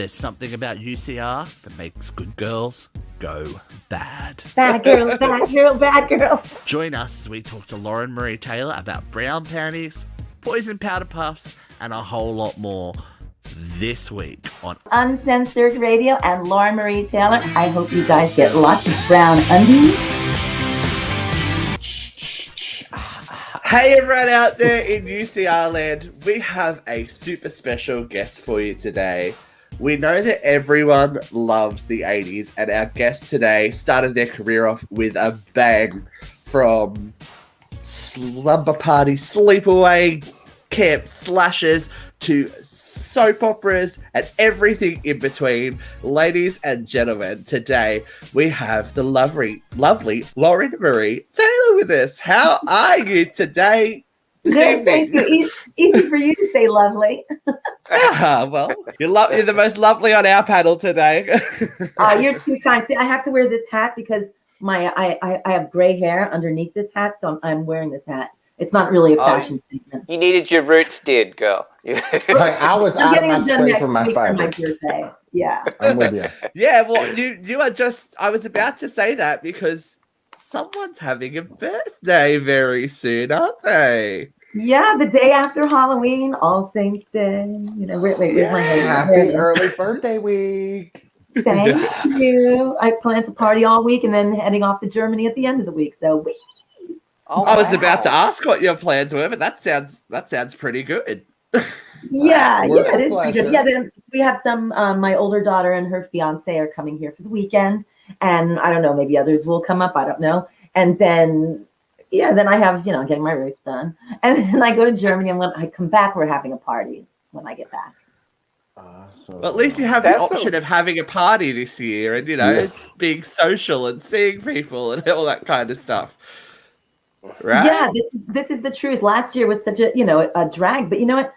There's something about UCR that makes good girls go bad. Bad girl, bad girl, bad girl. Join us as we talk to Lauren Marie Taylor about brown panties, poison powder puffs, and a whole lot more this week on Uncensored Radio and Lauren Marie Taylor. I hope you guys get lots of brown undies. Hey everyone out there in UCR land, we have a super special guest for you today. We know that everyone loves the 80s, and our guest today started their career off with a bang, from slumber party, sleepaway camp slashes to soap operas and everything in between. Ladies and gentlemen, today we have the lovely Lauren Marie Taylor with us. How are you today? This Good, evening? thank you. Easy for you to say lovely. Well, you're the most lovely on our panel today. You're too kind. See, I have to wear this hat because I have gray hair underneath this hat, so I'm wearing this hat. It's not really a fashion statement. You needed your roots did, girl. I was out of my spray for my fiber. Birthday. Yeah. I'm with you. Yeah, well, you are just... I was about to say that because someone's having a birthday very soon, aren't they? Yeah, the day after Halloween, All Saints Day. You know, wait, where's my hair? Happy early birthday week. Thank you. I plan to party all week and then heading off to Germany at the end of the week. So I was about to ask what your plans were, but that sounds pretty good. Yeah, Work it is with pretty good. pleasure. Yeah, then we have some. My older daughter and her fiance are coming here for the weekend, and I don't know, maybe others will come up. I don't know. And then, then I have getting my roots done, and then I go to Germany. And when I come back, we're having a party when I get back. Awesome. Well, at least you have the option of having a party this year, and it's being social and seeing people and all that kind of stuff. Right? Yeah, this is the truth. Last year was such a drag, but you know what?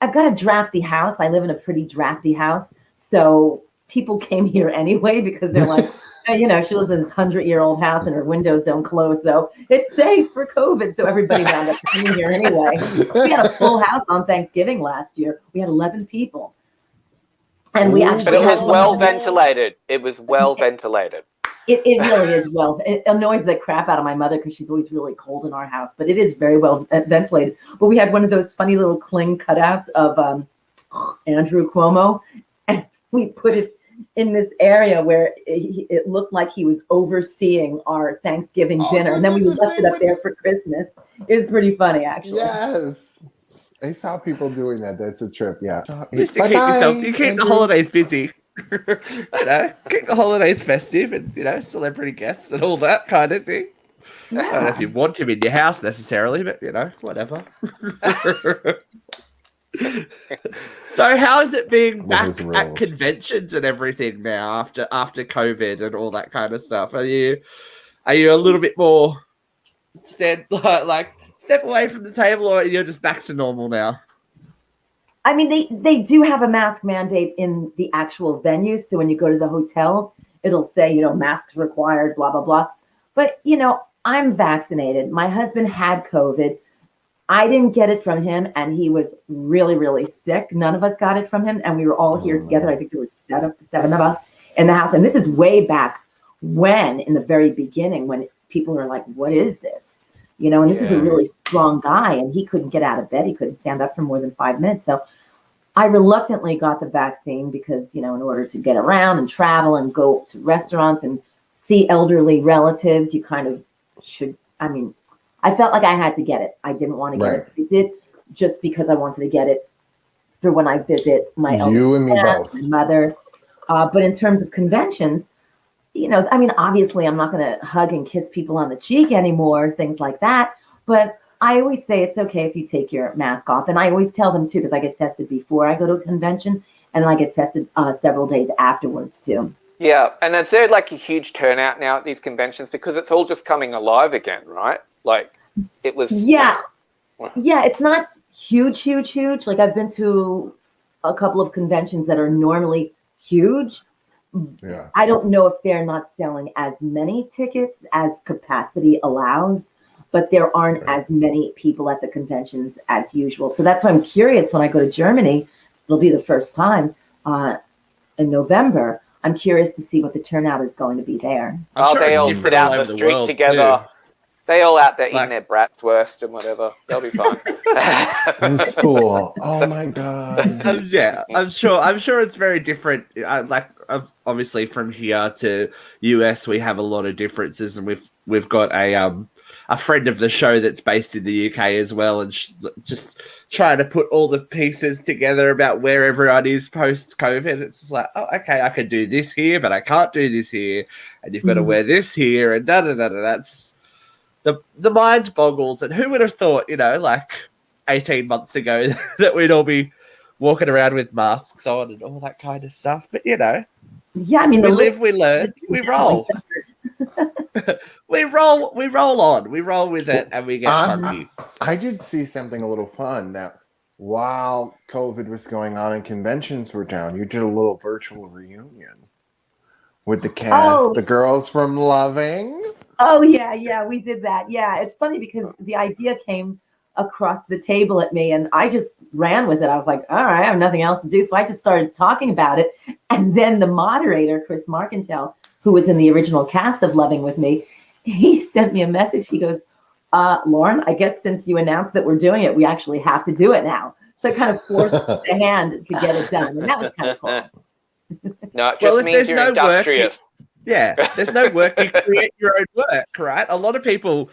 I've got a drafty house. I live in a pretty drafty house, so people came here anyway because they're like, she lives in this 100-year-old house and her windows don't close, so it's safe for COVID. So everybody wound up coming here anyway. We had a full house on Thanksgiving last year. We had 11 people, and we actually. But it was well ventilated. It was well ventilated. It really is well. It annoys the crap out of my mother because she's always really cold in our house, but it is very well ventilated. But we had one of those funny little cling cutouts of Andrew Cuomo, and we put it in this area where it looked like he was overseeing our Thanksgiving dinner, and then we left it up there for Christmas. It was pretty funny, actually. Yes. I saw people doing that. That's a trip. Yeah. You keep the holidays busy. Keep the holidays festive and celebrity guests and all that kind of thing. Yeah. I don't know if you want him in your house necessarily, but whatever. So how is it being back at conventions and everything now after COVID and all that kind of stuff? Are you a little bit more step away from the table, or you're just back to normal now? I mean, they do have a mask mandate in the actual venues. So when you go to the hotels, it'll say, masks required, blah, blah, blah. But, I'm vaccinated. My husband had COVID. I didn't get it from him, and he was really, really sick. None of us got it from him, and we were all here together. I think there were seven of us in the house. And this is way back when, in the very beginning, when people were like, what is this? And this is a really strong guy, and he couldn't get out of bed. He couldn't stand up for more than 5 minutes. So I reluctantly got the vaccine because, in order to get around and travel and go to restaurants and see elderly relatives, you kind of should. I mean, I felt like I had to get it. I didn't want to get it. I did just because I wanted to get it for when I visit my elderly parents, my mother. But in terms of conventions, obviously I'm not going to hug and kiss people on the cheek anymore, things like that. But I always say it's okay if you take your mask off. And I always tell them too, because I get tested before I go to a convention, and then I get tested several days afterwards too. Yeah, and is there like a huge turnout now at these conventions because it's all just coming alive again, right? Like it was. Yeah, it's not huge. Like I've been to a couple of conventions that are normally huge. Yeah. I don't know if they're not selling as many tickets as capacity allows, but there aren't as many people at the conventions as usual. So that's why I'm curious when I go to Germany, it'll be the first time. in November. I'm curious to see what the turnout is going to be there. I'm sure they it's all different sit out all in the over the street world, together. too. They all out there eating Like- their bratwurst and whatever. They'll be fine. This fool. Oh my god. Yeah, I'm sure it's very different. Obviously from here to US, we have a lot of differences, and we've got a friend of the show that's based in the UK as well, and just trying to put all the pieces together about where everyone is post COVID. It's just like, oh, okay, I can do this here, but I can't do this here, and you've got to wear this here, and da da da da. That's the mind boggles, and who would have thought, like 18 months ago that we'd all be walking around with masks on and all that kind of stuff. But Yeah, I mean, we live, we learn, we roll. we roll on, we roll with it, and we get funky. I did see something a little fun that while COVID was going on and conventions were down, you did a little virtual reunion with the cast, the girls from Loving. Oh, yeah, we did that. Yeah, it's funny because the idea came across the table at me and I just ran with it. I was like, all right, I have nothing else to do. So I just started talking about it. And then the moderator, Chris Markentel, who was in the original cast of Loving with me, he sent me a message. He goes, Lauren, I guess since you announced that we're doing it, we actually have to do it now. So it kind of forced the hand to get it done. And that was kind of cool. No, it just means you're industrious. There's no work. You create your own work, right? A lot of people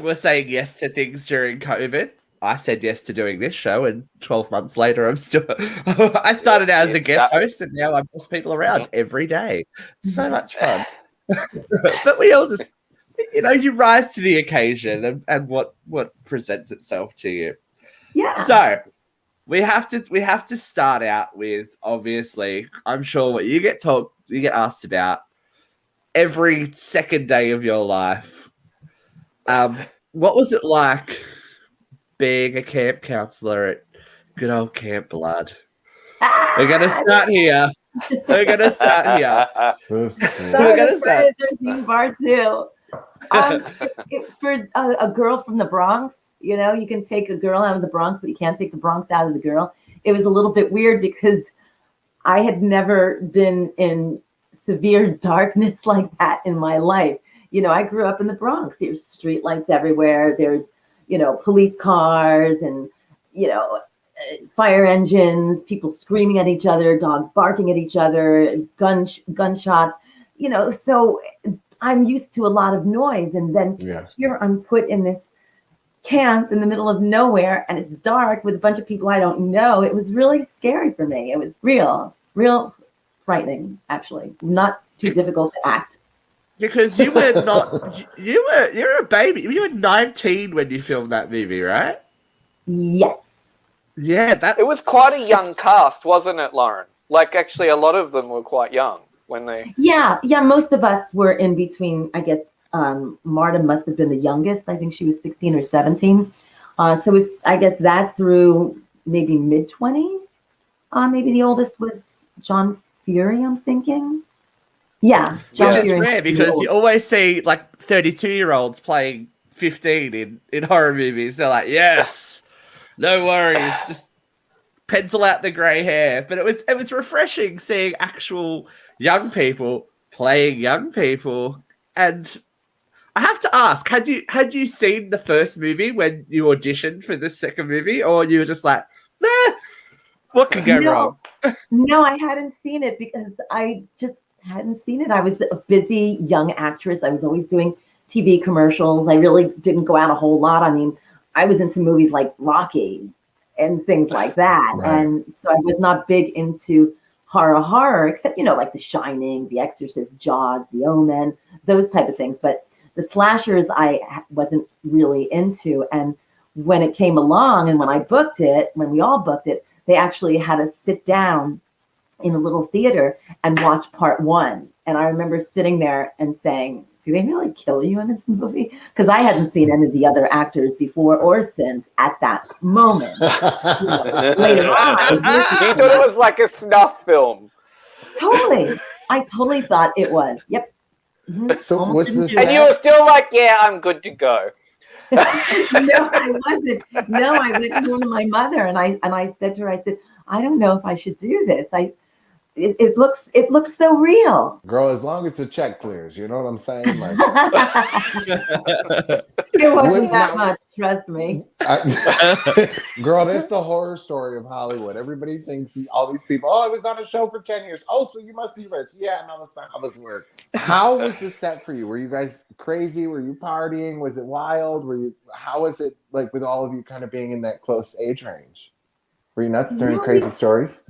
are saying yes to things during COVID. I said yes to doing this show, and 12 months later, I'm still. I started out as a guest host, and now I boss people around every day. It's so much fun. But we all just, you rise to the occasion and what presents itself to you. Yeah. So we have to start out with, obviously, I'm sure what you get asked about every second day of your life. What was it like being a camp counselor at good old Camp Blood? We're gonna start here. We're gonna start here. There's part two. For a girl from the Bronx, you can take a girl out of the Bronx, but you can't take the Bronx out of the girl. It was a little bit weird because I had never been in severe darkness like that in my life. I grew up in the Bronx. There's streetlights everywhere. There's, police cars and, fire engines, people screaming at each other, dogs barking at each other, gunshots, so I'm used to a lot of noise. And then here I'm put in this camp in the middle of nowhere and it's dark with a bunch of people I don't know. It was really scary for me. It was real frightening, actually. Not too difficult to act. Because you were not, you're a baby. You were 19 when you filmed that movie, right? Yes. Yeah, it was quite a young cast, wasn't it, Lauren? Like, actually, a lot of them were quite young when they. Yeah. Most of us were in between. I guess Marta must have been the youngest. I think she was 16 or 17. So it's, I guess, that through maybe mid-20s. Maybe the oldest was John Fury, I'm thinking. Yeah. Which is rare because you always see like 32-year-olds playing 15 in horror movies. They're like, yes, no worries, just pencil out the grey hair. But it was refreshing seeing actual young people playing young people. And I have to ask, had you seen the first movie when you auditioned for the second movie, or you were just like, what could go wrong? No, I hadn't seen it because I just hadn't seen it. I was a busy young actress. I was always doing TV commercials. I really didn't go out a whole lot. I mean, I was into movies like Rocky and things like that. Right. And so I was not big into horror, except, like The Shining, The Exorcist, Jaws, The Omen, those type of things. But the slashers I wasn't really into. And when it came along and when we all booked it, they actually had us sit down in a little theater and watch part one. And I remember sitting there and saying, do they really kill you in this movie? Because I hadn't seen any of the other actors before or since at that moment. Later on. You thought it was like a snuff film. Totally. I totally thought it was. Yep. Mm-hmm. So was this and you were still like, yeah, I'm good to go. No, I wasn't. No, I went home to my mother and I said to her, I said, I don't know if I should do this. it looks so real. Girl, as long as the check clears, you know what I'm saying? Like, It wasn't that now- much, trust me. girl, that's the horror story of Hollywood. Everybody thinks all these people, oh, I was on a show for 10 years. Oh, so you must be rich. Yeah, no, that's not how this works. How was the set for you? Were you guys crazy? Were you partying? Was it wild? How was it like with all of you kind of being in that close age range? Were you nuts during crazy stories?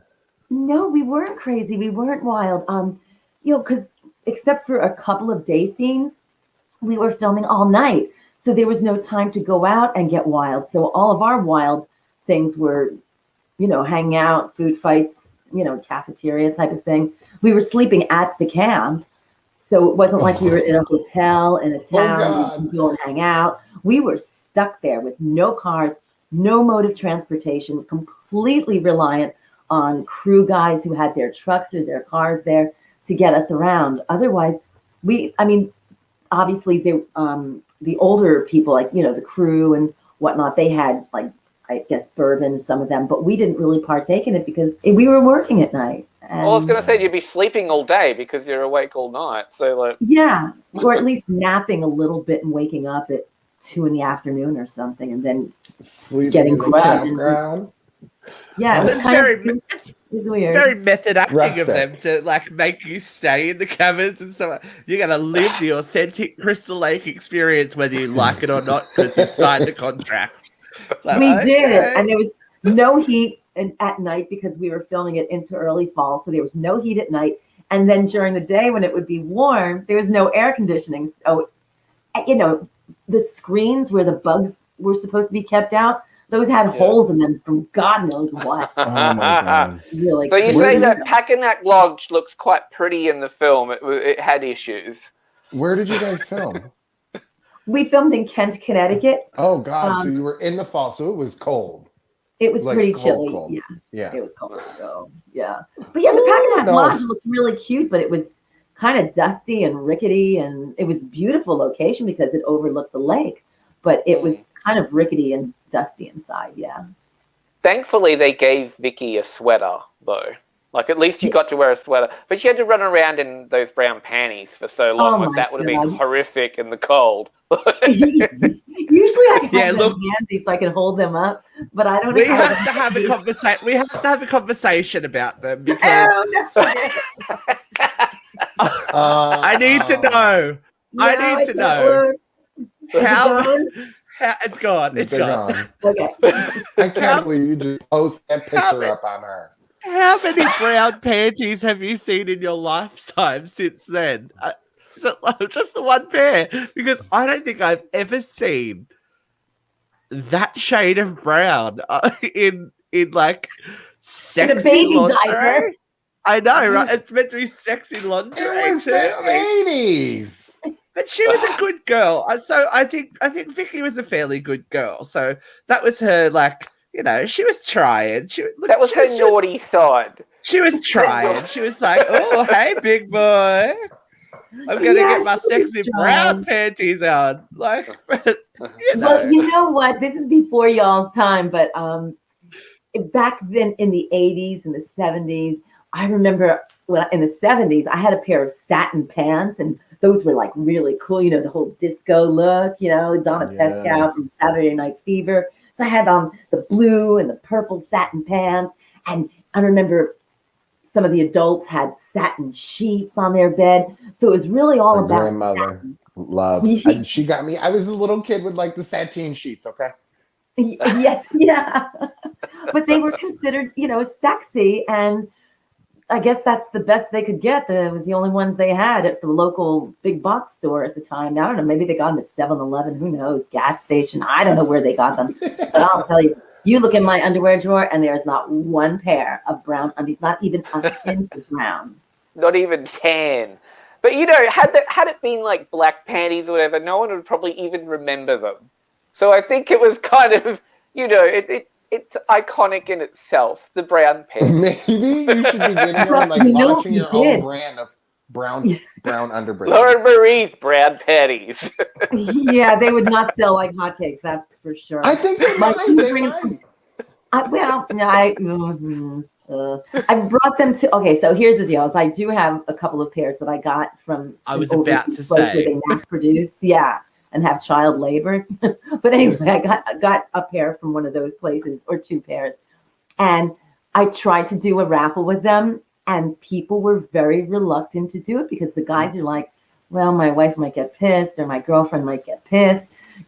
No, we weren't crazy. We weren't wild. Because except for a couple of day scenes, we were filming all night. So there was no time to go out and get wild. So all of our wild things were, hanging out, food fights, cafeteria type of thing. We were sleeping at the camp. So it wasn't like we were in a hotel in a town. We could go and hang out. We were stuck there with no cars, no mode of transportation, completely reliant on crew guys who had their trucks or their cars there to get us around. Otherwise, obviously the older people, like, the crew and whatnot, they had, like, I guess bourbon, some of them, but we didn't really partake in it because we were working at night. And, well, I was going to say you'd be sleeping all day because you're awake all night. So like, yeah, or at least napping a little bit and waking up at 2 p.m. or something, and then Sleeping getting in the grub. campground. Yeah, it was It's weird. very method acting Rustic. of them to like make you stay in the cabins and stuff. You're gonna live the authentic Crystal Lake experience, whether you like it or not, because you signed a contract. So, We okay. did, and there was no heat at night because we were filming it into early fall, so there was no heat at night. And then during the day when it would be warm, there was no air conditioning. So, the screens where the bugs were supposed to be kept out, those had holes in them from God knows what. Oh my God. Really. So you crazy. say that Packanack Lodge looks quite pretty in the film. It had issues. Where did you guys film? We filmed in Kent, Connecticut. Oh God! So you were in the fall, so it was cold. It was Like pretty cold, chilly. cold. Yeah, Yeah. it was cold. So, yeah. But yeah, the Packanack no. Lodge looked really cute, but it was kind of dusty and rickety, and it was a beautiful location because it overlooked the lake. But it was kind of rickety and dusty inside. Yeah. Thankfully, they gave Vicky a sweater, though. Like, at least you got to wear a sweater. But she had to run around in those brown panties for so long. Oh Like, my that would have been God. horrific in the cold. Usually I can Yeah, have look- them handy so I can hold them up, but I don't. We have to have a conversation. We have to have a conversation about them because Oh, no. I need to know. I No, need to it know won't. Is it how. gone? It's gone. It's They're gone. Okay. I can't believe you just post that picture up on her. How many brown panties have you seen in your lifetime since then? Is it just the one pair? Because I don't think I've ever seen that shade of brown in like sexy baby lingerie. diaper. I know, right? It's meant to be sexy lingerie It was too. the I mean, 80s. but she was a good girl. So I think Vicky was a fairly good girl. So that was her, like, she was trying. That was her naughty side. She was trying. She was like, "Oh, hey, big boy, I'm gonna Yeah, get my she was sexy trying. brown panties on." Like, but, Well, you know what? This is before y'all's time, but back then in the 80s and the 70s, I remember in the 70s, I had a pair of satin pants, and those were like really cool. The whole disco look. Donna Yes. Pescow from Saturday Night Fever. So I had on the blue and the purple satin pants, and I remember some of the adults had satin sheets on their bed. So it was really all My about grandmother satin. loves. And she got me. I was a little kid with like the sateen sheets. Okay. Yes, yeah. But they were considered, sexy, and I guess that's the best they could get. It was the only ones they had at the local big box store at the time. I don't know. Maybe they got them at 7-Eleven. Who knows? Gas station. I don't know where they got them. But I'll tell you, you look in my underwear drawer, and there's not one pair of brown undies, not even a hint of brown. Not even tan. But, had it been like black panties or whatever, no one would probably even remember them. So I think it was kind of, it's iconic in itself, the brown panties. Maybe you should be getting her and like launching your own brand of brown underbreeds. Lauren Marie's brown panties. Yeah, they would not sell like hotcakes, that's for sure. I think they Like, might. you They bring might. well, no, I brought them to. Okay, so here's the deal: is I do have a couple of pairs that I got from I an was about overseas to place where say. they mass produce, yeah, and have child labor. But anyway, I got a pair from one of those places, or two pairs, and I tried to do a raffle with them, and people were very reluctant to do it because the guys are like, "Well, my wife might get pissed, or my girlfriend might get pissed."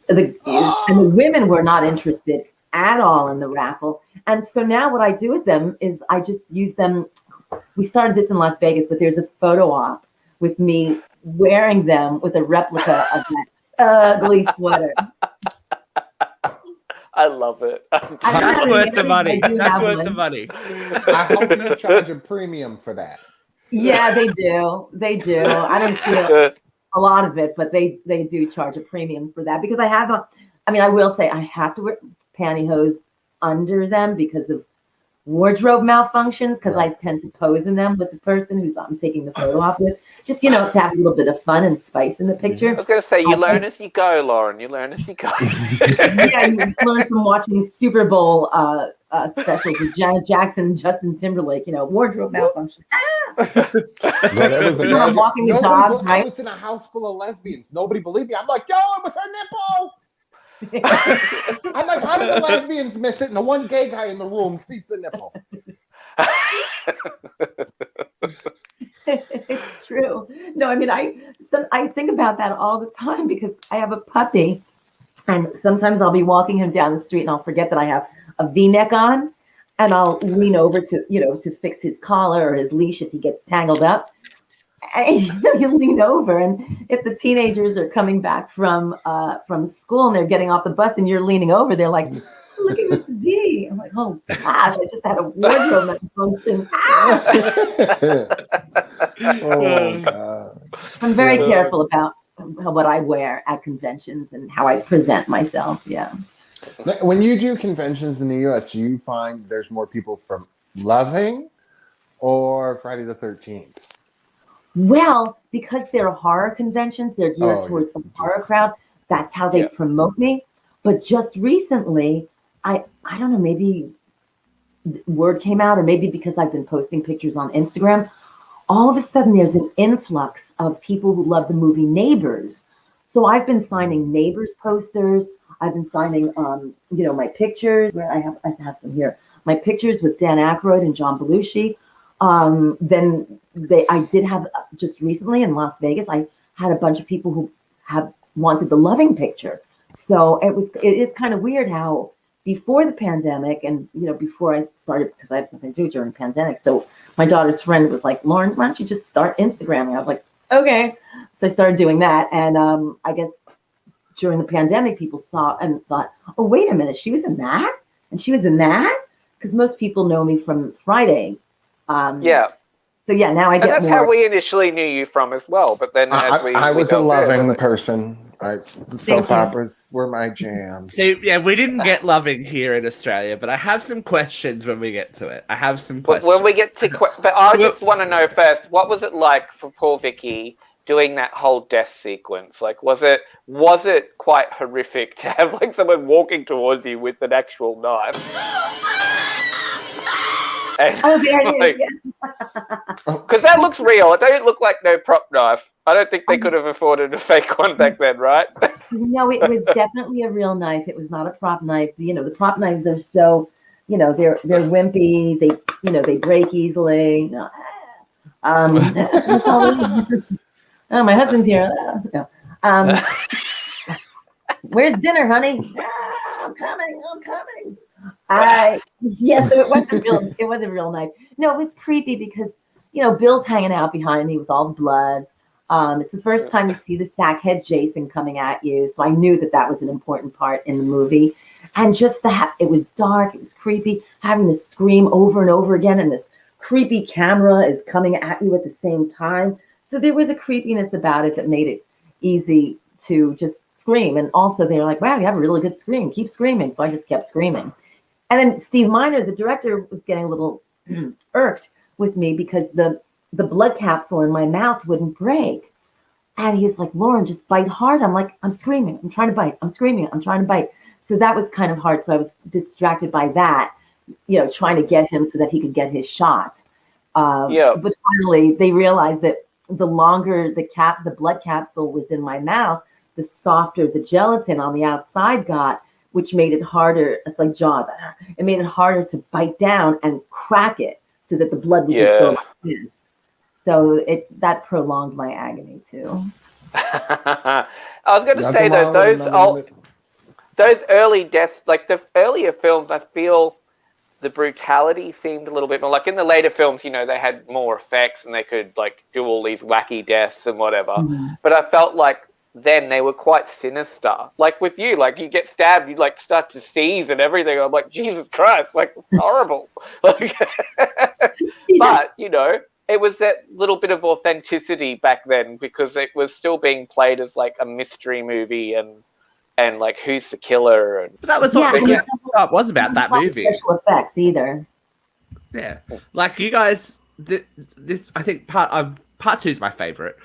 And the women were not interested at all in the raffle. And so now what I do with them is I just use them. We started this in Las Vegas, but there's a photo op with me wearing them with a replica of that ugly sweater. I love it. I don't That's have worth any the money. I do That's have worth one. the money. I hope you charge a premium for that. Yeah, they do. They do. I don't feel a lot of it, but they do charge a premium for that because I will say I have to wear pantyhose under them because of wardrobe malfunctions because I tend to pose in them with the person who's I'm taking the photo off with, just to have a little bit of fun and spice in the picture. I was going to say, you learn as you go, Lauren. You learn as you go. Yeah, you learn from watching Super Bowl specials with Janet Jackson and Justin Timberlake. Wardrobe malfunction. But it was I'm walking the dogs, I right? was in a house full of lesbians. Nobody believed me. I'm like, yo, it was her nipple. I'm like, how did the lesbians miss it? And the one gay guy in the room sees the nipple. It's true. No, I mean, I think about that all the time because I have a puppy, and sometimes I'll be walking him down the street and I'll forget that I have a V-neck on, and I'll lean over to fix his collar or his leash if he gets tangled up. And you lean over, and if the teenagers are coming back from school and they're getting off the bus and you're leaning over, they're like, "Look at Mrs. D." I'm like, "Oh gosh, I just had a wardrobe malfunction." Oh God. I'm very careful about what I wear at conventions and how I present myself. Yeah. When you do conventions in the U.S., do you find there's more people from Loving or Friday the 13th? Well, because they're horror conventions, they're geared towards the horror crowd. That's how they promote me. But just recently, I don't know, maybe word came out, or maybe because I've been posting pictures on Instagram, all of a sudden there's an influx of people who love the movie Neighbors. So I've been signing Neighbors posters. I've been signing, my pictures. Where I have some here. My pictures with Dan Aykroyd and John Belushi. I did have just recently in Las Vegas, I had a bunch of people who have wanted the Loving picture. So it is kind of weird how before the pandemic and, before I started, because I had nothing to do during the pandemic. So my daughter's friend was like, "Lauren, why don't you just start Instagramming?" I was like, "Okay." So I started doing that. And I guess during the pandemic, people saw and thought, "Oh, wait a minute, she was in that? And she was in that?" Because most people know me from Friday. Yeah. So yeah, now I get And that's more. how we initially knew you from as well. But then I was a Loving person. Soap operas were my jam. See, yeah, we didn't get Loving here in Australia, but I have some questions when we get to it. I have some questions. When we get to, but I just want to know first, what was it like for poor Vicky doing that whole death sequence? Like, was it quite horrific to have like someone walking towards you with an actual knife? And, Oh, there it is. Because that looks real. It don't look like no prop knife. I don't think they could have afforded a fake one back then, right? No, it was definitely a real knife. It was not a prop knife. The prop knives are so, they're wimpy. They break easily. Oh, my husband's here. No. Where's dinner, honey? I'm coming. So it was a real knife. No, it was creepy because, Bill's hanging out behind me with all the blood. It's the first time you see the sackhead Jason coming at you. So I knew that was an important part in the movie. And just it was dark, it was creepy, having to scream over and over again. And this creepy camera is coming at you at the same time. So there was a creepiness about it that made it easy to just scream. And also they're like, "Wow, you have a really good scream. Keep screaming." So I just kept screaming. And then Steve Miner, the director, was getting a little irked with me because the blood capsule in my mouth wouldn't break. And he's like, "Lauren, just bite hard." I'm like, "I'm screaming. I'm trying to bite. I'm screaming. I'm trying to bite." So that was kind of hard. So I was distracted by that. trying to get him so that he could get his shot. Yeah. But finally, they realized that the longer the blood capsule was in my mouth, the softer the gelatin on the outside got, which made it harder. It's like Jaws. It made it harder to bite down and crack it so that the blood would just go like this. So that prolonged my agony too. I was going to Not say the though, mild and those early deaths, like the earlier films, I feel the brutality seemed a little bit more like in the later films, they had more effects and they could like do all these wacky deaths and whatever. Mm-hmm. But I felt like then they were quite sinister. Like with you, like you get stabbed, you like start to seize and everything. I'm like, Jesus Christ, like it's horrible. Like, but it was that little bit of authenticity back then because it was still being played as like a mystery movie and like who's the killer and But that was what the part was about that movie. Special effects either. Yeah, like you guys, this I think part 2 is my favorite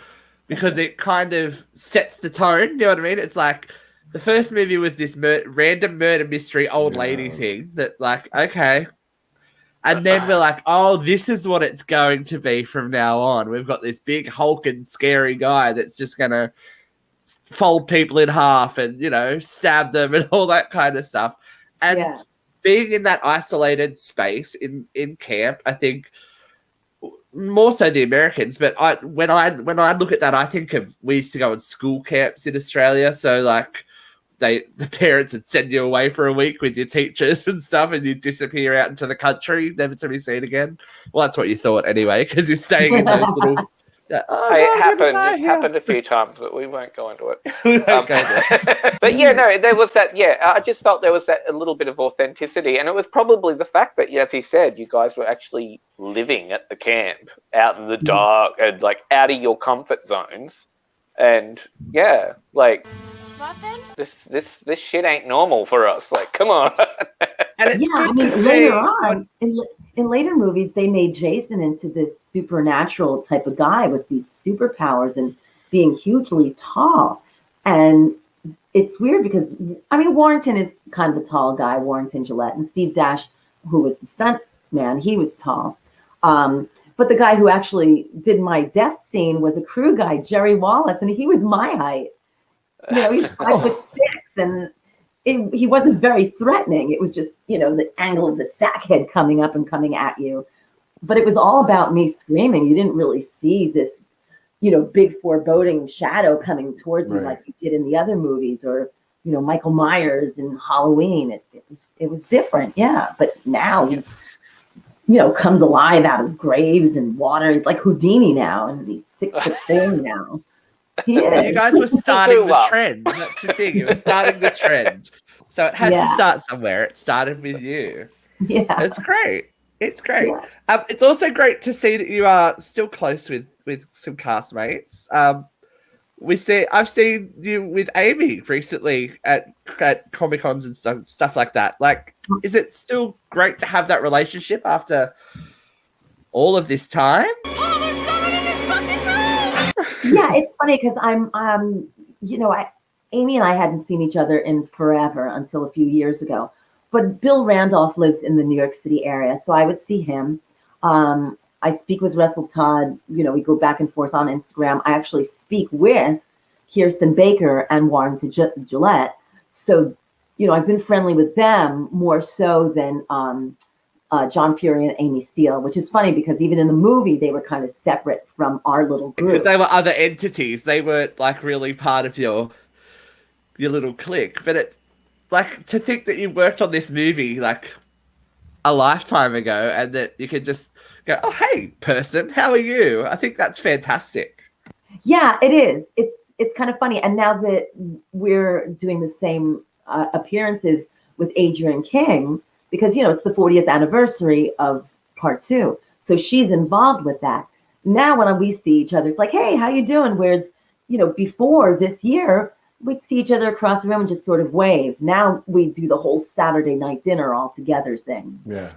because it kind of sets the tone. You know what I mean? It's like the first movie was this random murder mystery old lady thing that like okay, and then we're like, oh, this is what it's going to be from now on. We've got this big hulking scary guy that's just gonna fold people in half and stab them and all that kind of stuff. And being in that isolated space in camp, I think more so the Americans, but when I look at that, I think of we used to go on school camps in Australia. So like the parents would send you away for a week with your teachers and stuff, and you disappear out into the country, never to be seen again. Well, that's what you thought anyway, because you're staying in those little. It happened a few times, but we won't go into it. But there was that. Yeah, I just felt there was that a little bit of authenticity, and it was probably the fact that, as he said, you guys were actually living at the camp, out in the dark, and like out of your comfort zones, and like this shit ain't normal for us. Like, come on. And it's good to see. Later on, in later movies, they made Jason into this supernatural type of guy with these superpowers and being hugely tall. And it's weird because, Warrington is kind of a tall guy, Warrington Gillette, and Steve Dash, who was the stunt man, he was tall. But the guy who actually did my death scene was a crew guy, Jerry Wallace, and he was my height. He's 5'6", and he wasn't very threatening. It was just, the angle of the sack head coming up and coming at you. But it was all about me screaming. You didn't really see this, big foreboding shadow coming towards you like you did in the other movies or, Michael Myers in Halloween. It was different, yeah. But now he's, comes alive out of graves and water. He's like Houdini now, and he's 6'4" now. Yeah. You guys were starting the trend. That's the thing. It was starting the trend. So it had to start somewhere. It started with you. Yeah. It's great. It's great. Yeah. It's also great to see that you are still close with some castmates. I've seen you with Amy recently at Comic-Cons and stuff like that. Like, is it still great to have that relationship after all of this time? Yeah, it's funny because Amy and I hadn't seen each other in forever until a few years ago. But Bill Randolph lives in the New York City area, so I would see him. I speak with Russell Todd. We go back and forth on Instagram. I actually speak with Kirsten Baker and Warrington Gillette. So, I've been friendly with them more so than John Fury and Amy Steele, which is funny because even in the movie, they were kind of separate from our little group. Because they were other entities. They weren't like really part of your little clique. But it's like to think that you worked on this movie like a lifetime ago and that you could just go, oh, hey, person, how are you? I think that's fantastic. Yeah, it is. It's kind of funny. And now that we're doing the same appearances with Adrienne King, because, it's the 40th anniversary of part 2. So she's involved with that. Now when we see each other, it's like, hey, how you doing? Whereas, before this year, we'd see each other across the room and just sort of wave. Now we do the whole Saturday night dinner all together thing. Yeah.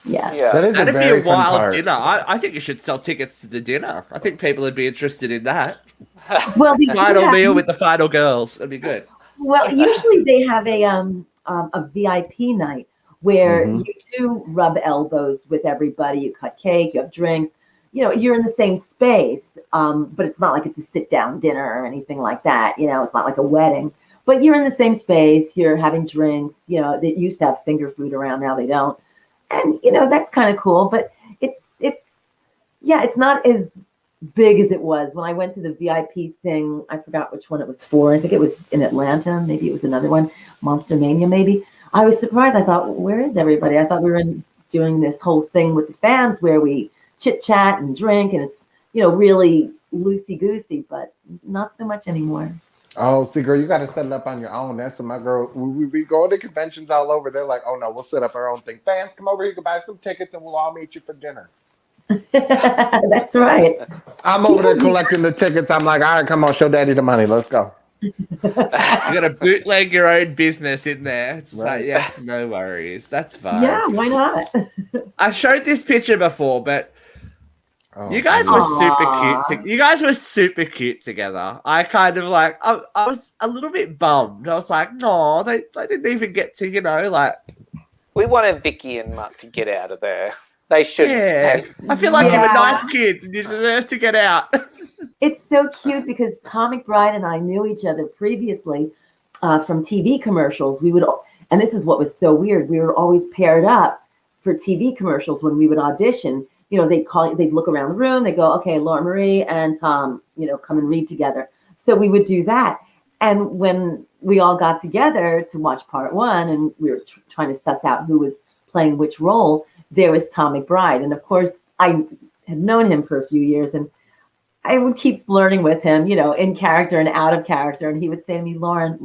Yeah. That'd be a wild dinner. I think you should sell tickets to the dinner. I think people would be interested in that. Well, the final meal with the final girls. That'd be good. Well, usually they have a VIP night where Mhm. you do rub elbows with everybody. You cut cake, you have drinks. You're in the same space, but it's not like it's a sit-down dinner or anything like that. It's not like a wedding, but you're in the same space. You're having drinks. They used to have finger food around, now they don't, and that's kind of cool. But it's not as big as it was when I went to the VIP thing. I forgot which one it was for. I think it was in Atlanta. Maybe it was another one, Monster Mania. Maybe I was surprised. I thought, where is everybody? I thought we were doing this whole thing with the fans where we chit chat and drink, and it's really loosey goosey, but not so much anymore. Oh, see, girl, you got to set it up on your own. That's what my girl. We go to conventions all over. They're like, oh no, we'll set up our own thing. Fans, come over here, you can buy some tickets, and we'll all meet you for dinner. That's right. I'm over there collecting the tickets. I'm like, all right, come on, show daddy the money. Let's go. You got to bootleg your own business in there. It's Right. like, yes, no worries. That's fine. Yeah, why not? I showed this picture before, but Oh, you guys were Aw. super cute. You guys were super cute together. I kind of like, I was a little bit bummed. I was like, no, they didn't even get to, like. We wanted Vicky and Mark to get out of there. They should. Yeah. Hey, I feel like you were Yeah. nice kids and you deserve to get out. It's so cute because Tom McBride and I knew each other previously from TV commercials. And this is what was so weird. We were always paired up for TV commercials when we would audition. They'd look around the room. They go, okay, Laura Marie and Tom, come and read together. So we would do that. And when we all got together to watch part one, and we were trying to suss out who was playing which role, there was Tom McBride. And of course, I had known him for a few years, and I would keep flirting with him, in character and out of character. And he would say to me, Lauren,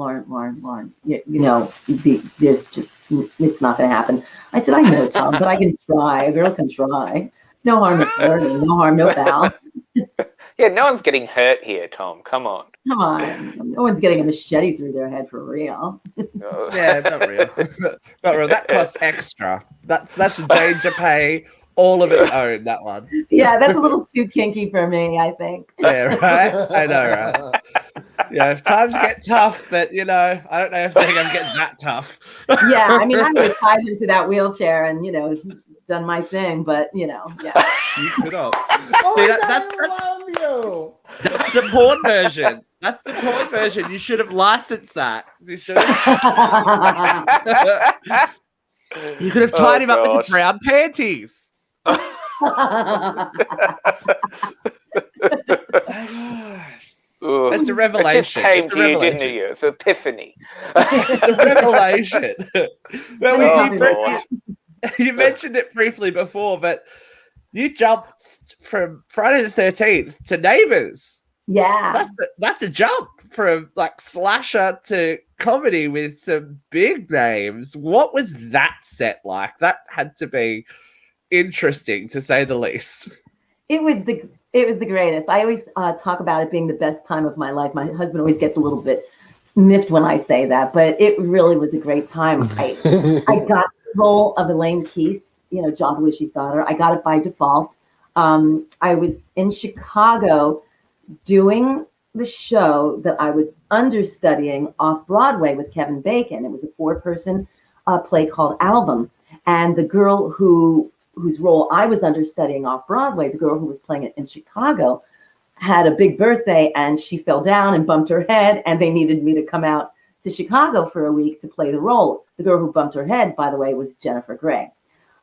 there's just, it's not going to happen. I said, I know, Tom, but I can try. A girl can try. No harm in flirting. No harm, no foul. yeah, no one's getting hurt here, Tom. Come on. Come on. No one's getting a machete through their head for real. Yeah, not real. Not real. That costs extra. That's a danger pay all of its own, that one. Yeah, that's a little too kinky for me, I think. Yeah, right? I know, right? Yeah, if times get tough, but, I don't know if they're going to get that tough. Yeah, I mean, I would have tied into that wheelchair and, done my thing, but, yeah. You could have. Oh See, my God, that's I love you. That's the porn version. That's the porn version. You should have licensed that. You should have. You could have tied him up with the brown panties. That's a revelation. It just came It's a to you, revelation. didn't it? It's an epiphany. It's a revelation. Oh, You mentioned it briefly before, but you jumped from Friday the 13th to Neighbours. Yeah. That's a jump from like slasher to comedy with some big names. What was that set like? That had to be interesting, to say the least. It was the greatest. I always talk about it being the best time of my life. My husband always gets a little bit miffed when I say that, but it really was a great time. I got the role of Elaine Keese, John Belushi's daughter. I got it by default. I was in Chicago doing the show that I was understudying off Broadway with Kevin Bacon. It was a 4-person play called Album, and the girl whose role I was understudying off Broadway, the girl who was playing it in Chicago, had a big birthday and she fell down and bumped her head, and they needed me to come out to Chicago for a week to play the role. The girl who bumped her head, by the way, was Jennifer Grey.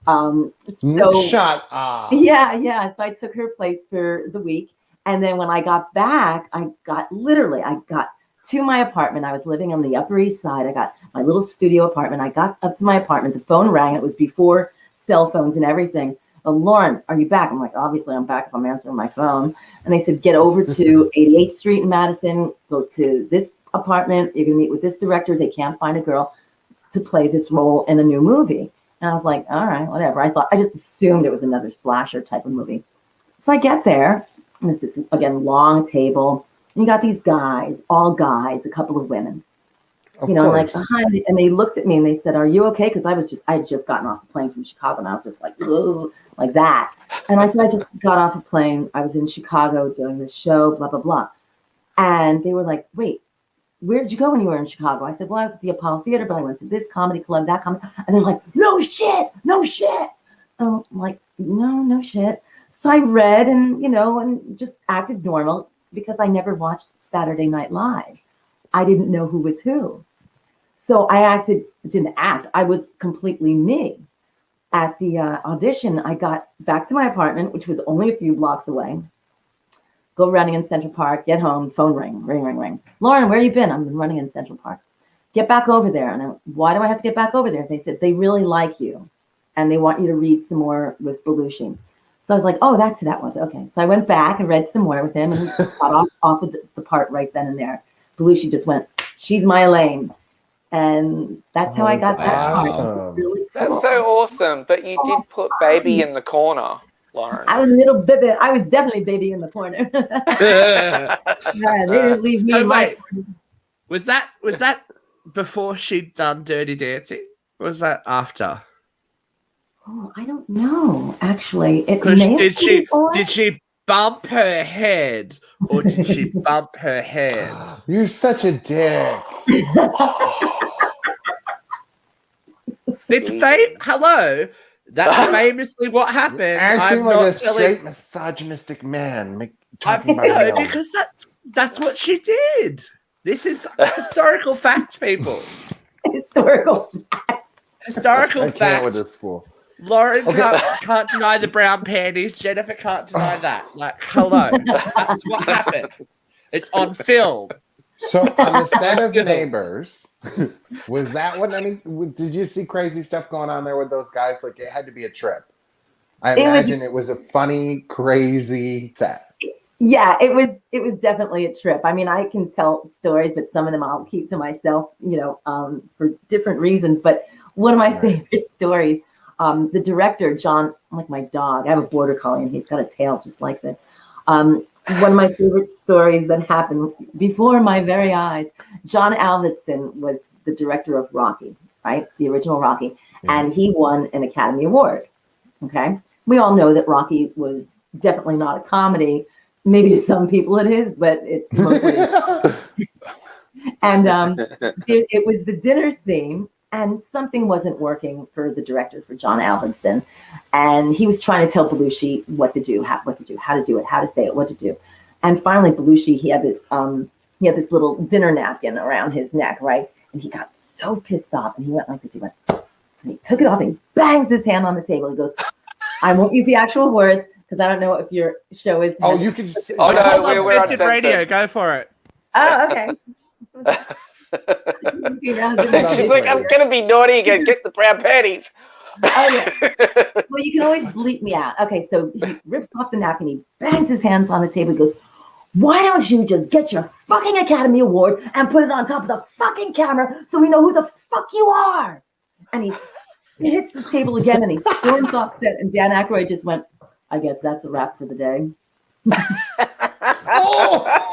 Shut up. Yeah. So I took her place for the week. And then when I got back, I got to my apartment. I was living on the Upper East Side. I got my little studio apartment. I got up to my apartment. The phone rang. It was before cell phones and everything. Lauren, are you back? I'm like, obviously I'm back if I'm answering my phone. And they said, get over to 88th Street in Madison, go to this apartment. You're going to meet with this director. They can't find a girl to play this role in a new movie. And I was like, all right, whatever. I just assumed it was another slasher type of movie. So I get there, and it's this, again, long table. And you got these guys, all guys, a couple of women. I'm like, hi. And they looked at me and they said, are you okay? Because I had just gotten off the plane from Chicago, and I was just like, whoa, like that. And I said, I just got off the plane. I was in Chicago doing this show, blah, blah, blah. And they were like, wait, where'd you go when you were in Chicago? I said, well, I was at the Apollo Theater, but I went to this comedy club, that comedy. And they're like, no shit, no shit. I'm like, no shit. So I read and just acted normal because I never watched Saturday Night Live. I didn't know who was who. So didn't act. I was completely me. At the audition, I got back to my apartment, which was only a few blocks away. Go running in Central Park, get home, phone ring, ring, ring, ring. Lauren, where you been? I've been running in Central Park. Get back over there. And I went, why do I have to get back over there? They said, they really like you. And they want you to read some more with Belushi. So I was like, oh, that's who that was. Okay. So I went back and read some more with him. And he got off of the part right then and there. Belushi just went, she's my Elaine. And that's how I got that part. Awesome. Really cool. That's so awesome. But you did put baby in the corner, Lauren. I was a little baby. I was definitely baby in the corner. Yeah, they didn't leave me So in my wait, corner. was that before she'd done Dirty Dancing? Or was that after? Oh, I don't know. Actually, it Because may have did been before. she bump her head or did she bump her head? You're such a dick. It's fame. Hello, that's famously what happened. Acting I'm like not a telling- straight misogynistic man. I Talking about know him. because that's what she did. This is historical fact, people. Historical facts. Historical I can't fact. with this fool. Lauren Okay. can't deny the brown panties. Jennifer can't deny that. Like, hello, that's what happened. It's on film. So on the set of Neighbors, was that what did you see crazy stuff going on there with those guys? Like it had to be a trip. I imagine it was a funny, crazy set. Yeah, it was definitely a trip. I mean, I can tell stories, but some of them I'll keep to myself, for different reasons. But one of my favorite stories, the director, John, like my dog, I have a border collie and he's got a tail just like this. One of my favorite stories that happened before my very eyes, John Avildsen was the director of Rocky, right? The original Rocky. Yeah. And he won an Academy Award. Okay. We all know that Rocky was definitely not a comedy. Maybe to some people it is, but it's mostly. And it was the dinner scene, and something wasn't working for the director, for John Avildsen, and he was trying to tell Belushi what to do, how to do it, how to say it, what to do. And finally, Belushi, he had this little dinner napkin around his neck, right? And he got so pissed off, and he went like this. He went, and he took it off, and he bangs his hand on the table. He goes, "I won't use the actual words." Because I don't know if your show is. Oh, you can just. Oh, no, Hold on, we're on Scented Radio. Go for it. Oh, okay. She's like, I'm gonna be naughty again. Get the brown panties. Oh, yeah. Well, you can always bleep me out. Okay, so he rips off the napkin. He bangs his hands on the table. He goes, "Why don't you just get your fucking Academy Award and put it on top of the fucking camera so we know who the fuck you are?" And he hits the table again and he storms off set. And Dan Aykroyd just went, "I guess that's a wrap for the day."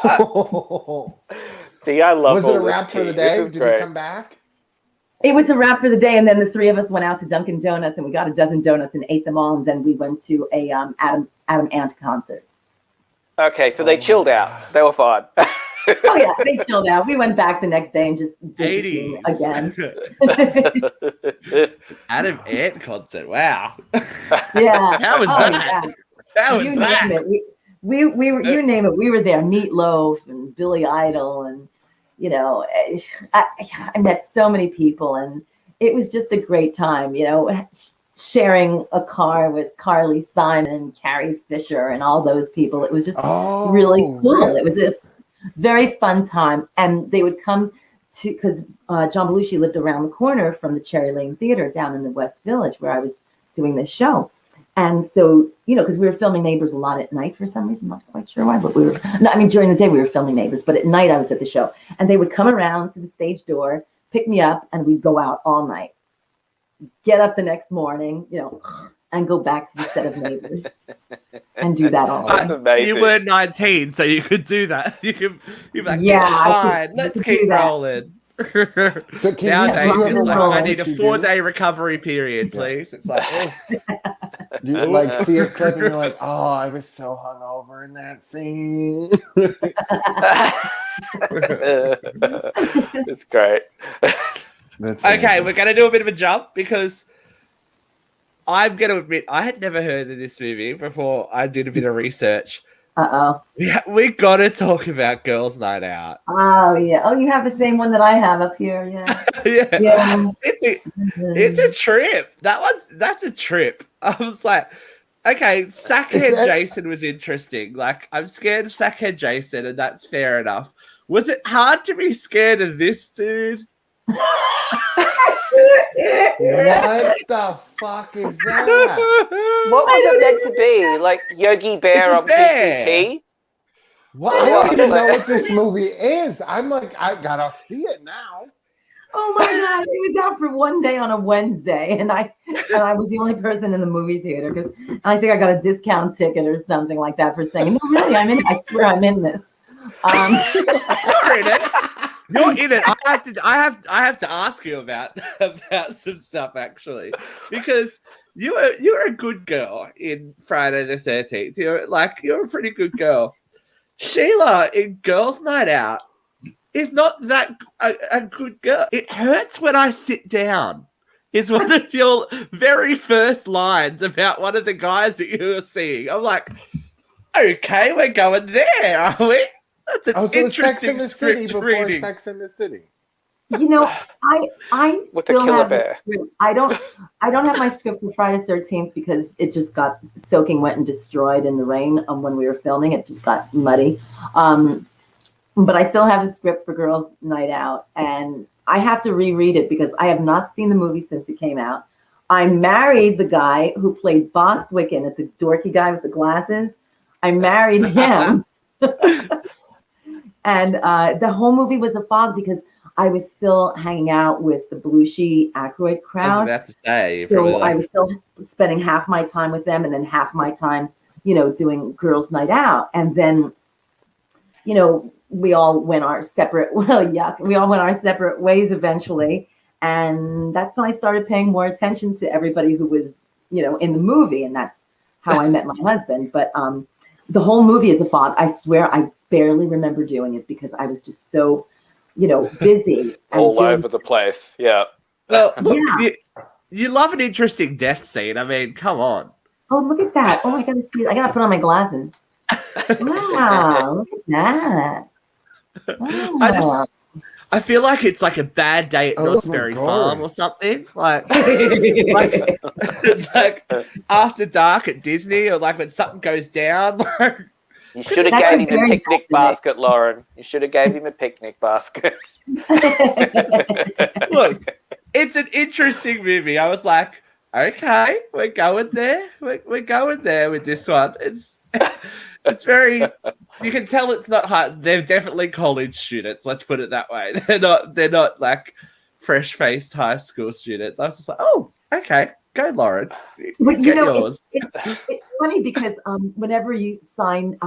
Oh! See, I love. Was all it a this wrap for the tea. day? This is Did great. he come back? It was a wrap for the day, and then the three of us went out to Dunkin' Donuts, and we got a dozen donuts and ate them all, and then we went to a Adam Ant concert. Okay, so they chilled out. They were fine. Oh yeah, they chilled out. We went back the next day and just did the scene 80s. again. Adam Ant concert. Wow. Yeah. How was Oh, that? yeah. How was You that? name it. We were, you name it. We were there. Meatloaf and Billy Idol, and I met so many people, and it was just a great time. Sharing a car with Carly Simon and Carrie Fisher and all those people. It was just really cool. It was a very fun time, and they would come to, because John Belushi lived around the corner from the Cherry Lane Theater down in the West Village where I was doing this show. And so, because we were filming Neighbors a lot at night for some reason, I'm not quite sure why, but during the day we were filming Neighbors, but at night I was at the show. And they would come around to the stage door, pick me up, and we'd go out all night. Get up the next morning, and go back to the set of Neighbors and do that all That's day. amazing. You were 19, so you could do that. You'd be like, Yeah, it's I fine. could Let's do keep that. rolling. So can Nowadays, you it's like, know I what need a you do? 4-day recovery period, please. It's like, oh. You like see a clip and you're like, oh, I was so hungover in that scene. It's great. That's Okay, amazing. we're gonna do a bit of a jump because I'm gonna admit I had never heard of this movie before I did a bit of research. Uh-oh. We gotta talk about Girls' Night Out. Oh, yeah. Oh, you have the same one that I have up here. Yeah. Yeah, Yeah. it's a trip. That's a trip. I was like, okay, Sackhead Jason was interesting. Like, I'm scared of Sackhead Jason, and that's fair enough. Was it hard to be scared of this dude? What the fuck is that? What was it meant to be? Like Yogi Bear on PCP? Well, I don't even know what this movie is. I'm like, I gotta see it now. Oh my God! It was out for one day on a Wednesday, and I was the only person in the movie theater because I think I got a discount ticket or something like that for saying, "No, really, I'm in. I swear, I'm in this." You're in it. You're in it. I have to ask you about some stuff actually, because you were a good girl in Friday the 13th. You're a pretty good girl. Sheila in Girls' Night Out is not that a good girl. It hurts when I sit down is one of your very first lines about one of the guys that you were seeing. I'm like, okay, we're going there, are we? That's an interesting script reading. Sex in the City. You know, I With the still killer have the bear. script. I don't have my script for Friday the 13th because it just got soaking wet and destroyed in the rain when we were filming. It just got muddy. But I still have the script for Girls' Night Out, and I have to reread it because I have not seen the movie since it came out. I married the guy who played Bostwick in it, the dorky guy with the glasses. I married him. And the whole movie was a fog because I was still hanging out with the Belushi Aykroyd crowd. I was about to say. So I was still spending half my time with them and then half my time, doing Girls' Night Out. And then, we all went our separate, we all went our separate ways eventually. And that's when I started paying more attention to everybody who was, in the movie. And that's how I met my husband. But the whole movie is a fog. I swear I barely remember doing it because I was just so, busy. All over the place. Yeah. Well, look, you love an interesting death scene. I mean, come on. Oh, look at that. Oh, I got to see it. I got to put on my glasses. Wow, look at that. Wow. I feel like it's like a bad day at Knott's Berry Farm or something. Like it's like after dark at Disney, or like when something goes down. Like, you should have gave him a picnic basket, Lauren. You should have gave him a picnic basket. Look, it's an interesting movie. I was like, okay, we're going there. We're going there with this one. It's very. You can tell it's not hard. They're definitely college students. Let's put it that way. They're not like fresh-faced high school students. I was just like, oh, okay, go, Lauren. But Get yours. It's funny because whenever you sign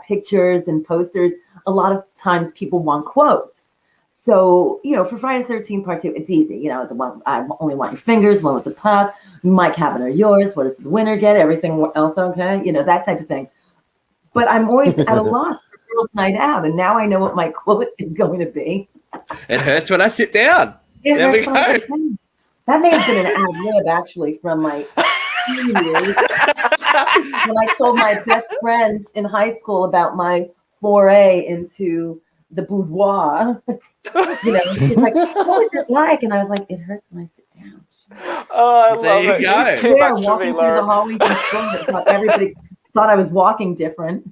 pictures and posters, a lot of times people want quotes. So, for Friday the 13th Part 2, it's easy. The one, I only want your fingers, one with the puck, Mike Havin or yours, what does the winner get, everything else okay, that type of thing. But I'm always at a loss for Girls' Night Out, and now I know what my quote is going to be. It hurts when I sit down. There we go. That may have been an ad lib, actually, from my teen years. When I told my best friend in high school about my foray into the boudoir, she's like, what was it like? And I was like, it hurts when I sit down. Oh, I love There you it. go. Too much for me, Walking through the Lauren. hallways in school, everybody thought I was walking different.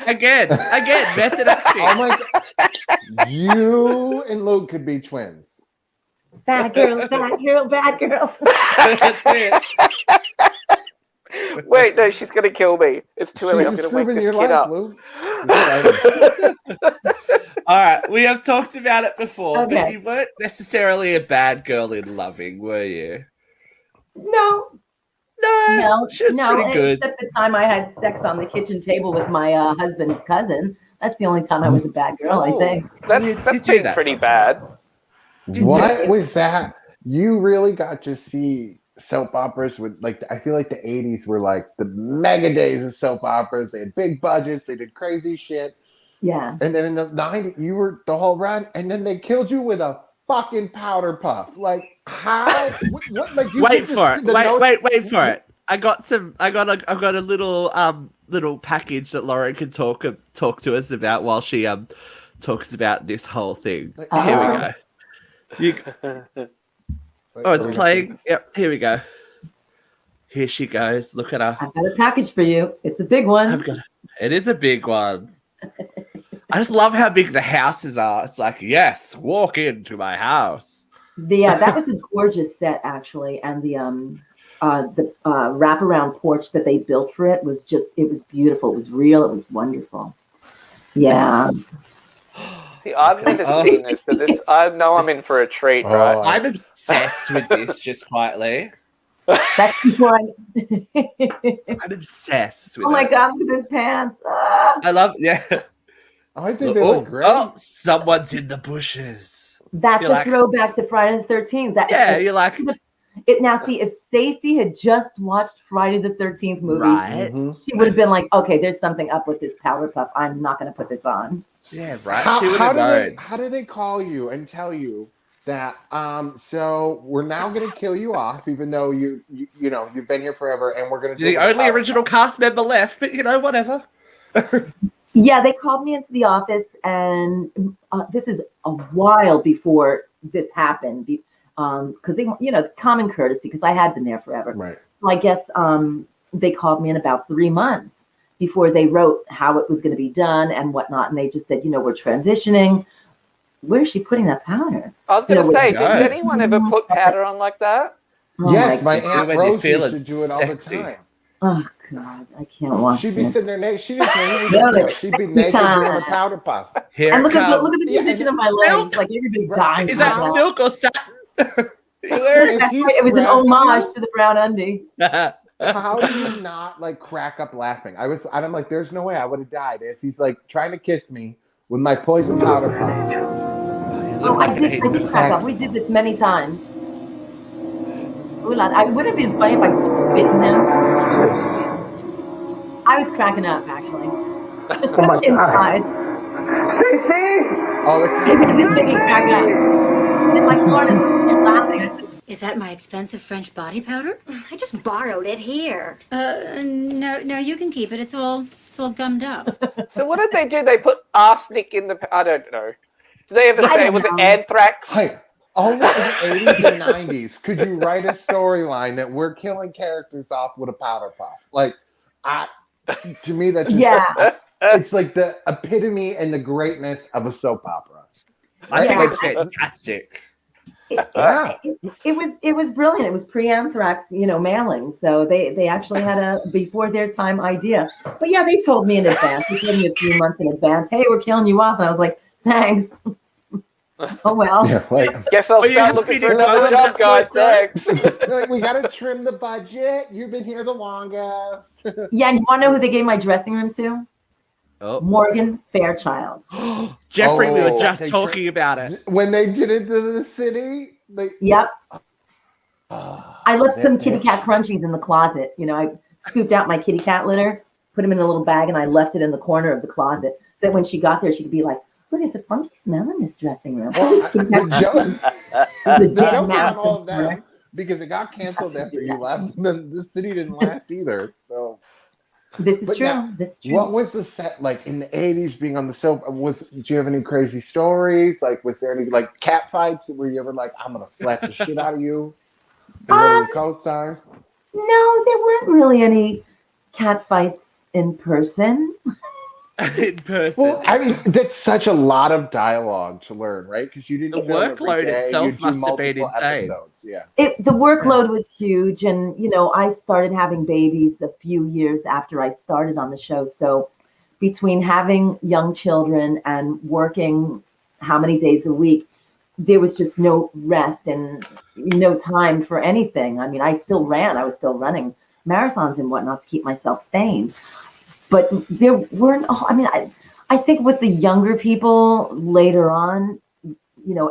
Again, method acting. Oh my God. You and Luke could be twins. Bad girl, bad girl, bad girl. That's it. Wait, no, she's going to kill me. It's too early. I'm She's going to wake screwing this your kid life, up. Luke. All right, we have talked about it before, Okay. but you weren't necessarily a bad girl in Loving, were you? No, No, she was pretty good. except the time I had sex on the kitchen table with my husband's cousin. That's the only time I was a bad girl, I think. That's do been that. pretty bad. What was that? You really got to see soap operas with like I feel like the 80s were like the mega days of soap operas. They had big budgets, they did crazy shit. Yeah. And then in the 90s, you were the whole run, and then they killed you with a fucking powder puff. Like how? What like you Wait put for it. the notes- Wait for it. I've got a little package that Lauren can talk to us about while she talks about this whole thing. Like, Here we Uh-oh. go. You, oh, it's playing. Yep, here we go. Here she goes. Look at her. I've got a package for you. It's a big one. It is a big one. I just love how big the houses are. It's like, yes, walk into my house. That was a gorgeous set actually, and the wraparound porch that they built for it was beautiful. It was real. It was wonderful. Yeah. See, I've never seen this, but I know I'm in for a treat, right? I'm obsessed with this, just quietly. That's why. I'm obsessed with Oh my it. God! Look at his pants. Ah. I love, yeah. I think they look great. Oh, someone's in the bushes. That's You're a like- throwback to Friday the 13th. Yeah, you're like, It now. See, if Stacy had just watched Friday the 13th movies, right? Mhm. she would have been like, "Okay, there's something up with this powder puff. I'm not going to put this on." Yeah, right. How, She would how have do they known. how do they call you and tell you that so we're now going to kill you off, even though you know you've been here forever, and we're going to You're the only original cast member left, but whatever. Yeah, they called me into the office, and this is a while before this happened, because they, common courtesy, because I had been there forever. Right. So I guess they called me in about 3 months before they wrote how it was going to be done and whatnot, and they just said, we're transitioning. Where's she putting that powder? I was going to say, go. does anyone ever put powder on like that? Oh Yes, my my God. Aunt When you Rose feel used to it do it all sexy. the time. Oh God, I can't watch She'd be this. sitting there naked. She didn't care who was No, in there. it's She'd be sexy naked time. doing a powder puff. Here And it look at comes. the Yeah, position and of my legs, silk. like everybody Right. dying. Is from that silk or satin? You wearing? That's He's right. It was an grabbing homage you. to the brown undies. How do you not like crack up laughing? I'm like, there's no way I would have died. As he's like trying to kiss me with my poison powder puff. Oh, I did crack up. We did this many times. Ooh, I would have been funny if I could bitten him. I was cracking up actually. Oh my God. Inside. Oh, I was just making crack up. And like Florida laughing. I said, Is that my expensive French body powder? I just borrowed it here. No, you can keep it. It's all gummed up. So what did they do? They put arsenic in the... I don't know. Did they ever I say, don't was it know. anthrax? Hey, only in the 80s and 90s could you write a storyline that we're killing characters off with a powder puff. Like, to me, that's just, yeah. it's like the epitome and the greatness of a soap opera. I think Yeah. it's fantastic. Yeah. It was brilliant. It was pre-anthrax, mailing. So they actually had a before their time idea. But yeah, they told me in advance. They told me a few months in advance, hey, we're killing you off. And I was like, thanks. Oh well. Yeah, like, Guess I'll Well, you start have looking to for be another the- job, guys. Thanks. like, we gotta trim the budget. You've been here the longest. Yeah, and you want to know who they gave my dressing room to? Oh. Morgan Fairchild. Jeffrey, we were Oh, just they talking about it. When they did it to the city, they Yep. oh, I left that some kitty bitch. cat crunchies in the closet. I scooped out my kitty cat litter, put them in a little bag, and I left it in the corner of the closet. So that when she got there, she could be like, look, there's a funky smell in this dressing room. Well, the joke, The the dead joke mouse on all in of there. them because it got canceled after you left, and then the city didn't last either. So, This is But true. now, This is true. what was the set like in the '80s? Being on the soap, do you have any crazy stories? Like, was there any like cat fights? Were you ever like, I'm gonna slap the shit out of you? And one of your co-stars? No, there weren't really any cat fights in person. In person. Well, I mean, that's such a lot of dialogue to learn, right? Because you didn't The film every workload day, itself you'd do must have been multiple insane. episodes. Yeah. The workload was huge, and I started having babies a few years after I started on the show. So between having young children and working how many days a week, there was just no rest and no time for anything. I mean, I was still running marathons and whatnot to keep myself sane. But there weren't, I think with the younger people later on,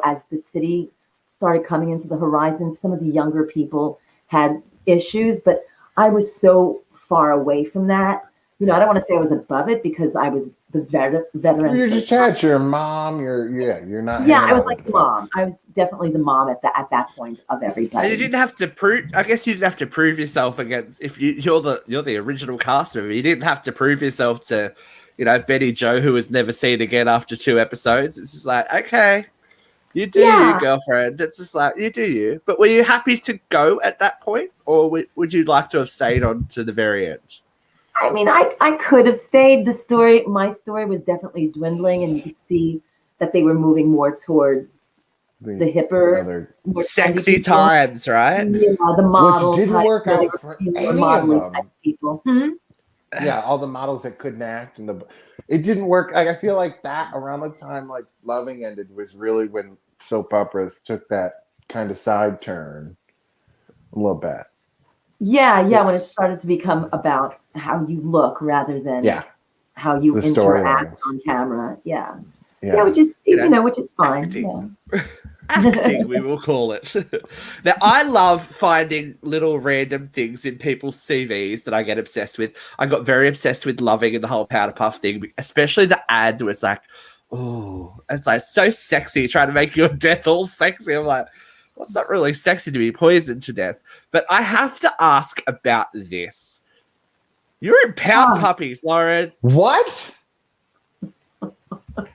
as the city started coming into the horizon, some of the younger people had issues, but I was so far away from that. You know, I don't want to say I was above it because I was the veteran. You're just attached. Your mom. You're not. Yeah, hanging I was out with like the the mom. folks. I was definitely the mom at that point of And you everybody. didn't have to prove. I guess you didn't have to prove yourself against. If you're the original cast member, you didn't have to prove yourself to, Betty Joe, who was never seen again after 2 episodes. It's just like, okay, you do you, Yeah. girlfriend. It's just like you do you. But were you happy to go at that point, or would you like to have stayed on to the very end? I mean, I could have stayed. My story was definitely dwindling, and you could see that they were moving more towards the hipper, other more trendy Sexy people. times, right? Yeah, the model which didn't type. work They out were for more any of modeling them. type people. Hmm? Yeah, all the models that couldn't act it didn't work. Like, I feel like that around the time like Loving ended was really when soap operas took that kind of side turn a little bit. Yeah, when it started to become about how you look rather than Yeah, how you the interact storylines. on camera. Yeah, Yeah. which is You know, which is fine. acting. Yeah. Acting, we will call it. Now, I love finding little random things in people's CVs that I get obsessed with. I got very obsessed with Loving and the whole powder puff thing, especially the ad where it's like, oh, it's like so sexy, trying to make your death all sexy. I'm like, well, it's not really sexy to be poisoned to death. But I have to ask about this. You're in Pound Oh. Puppies, Lauren. What?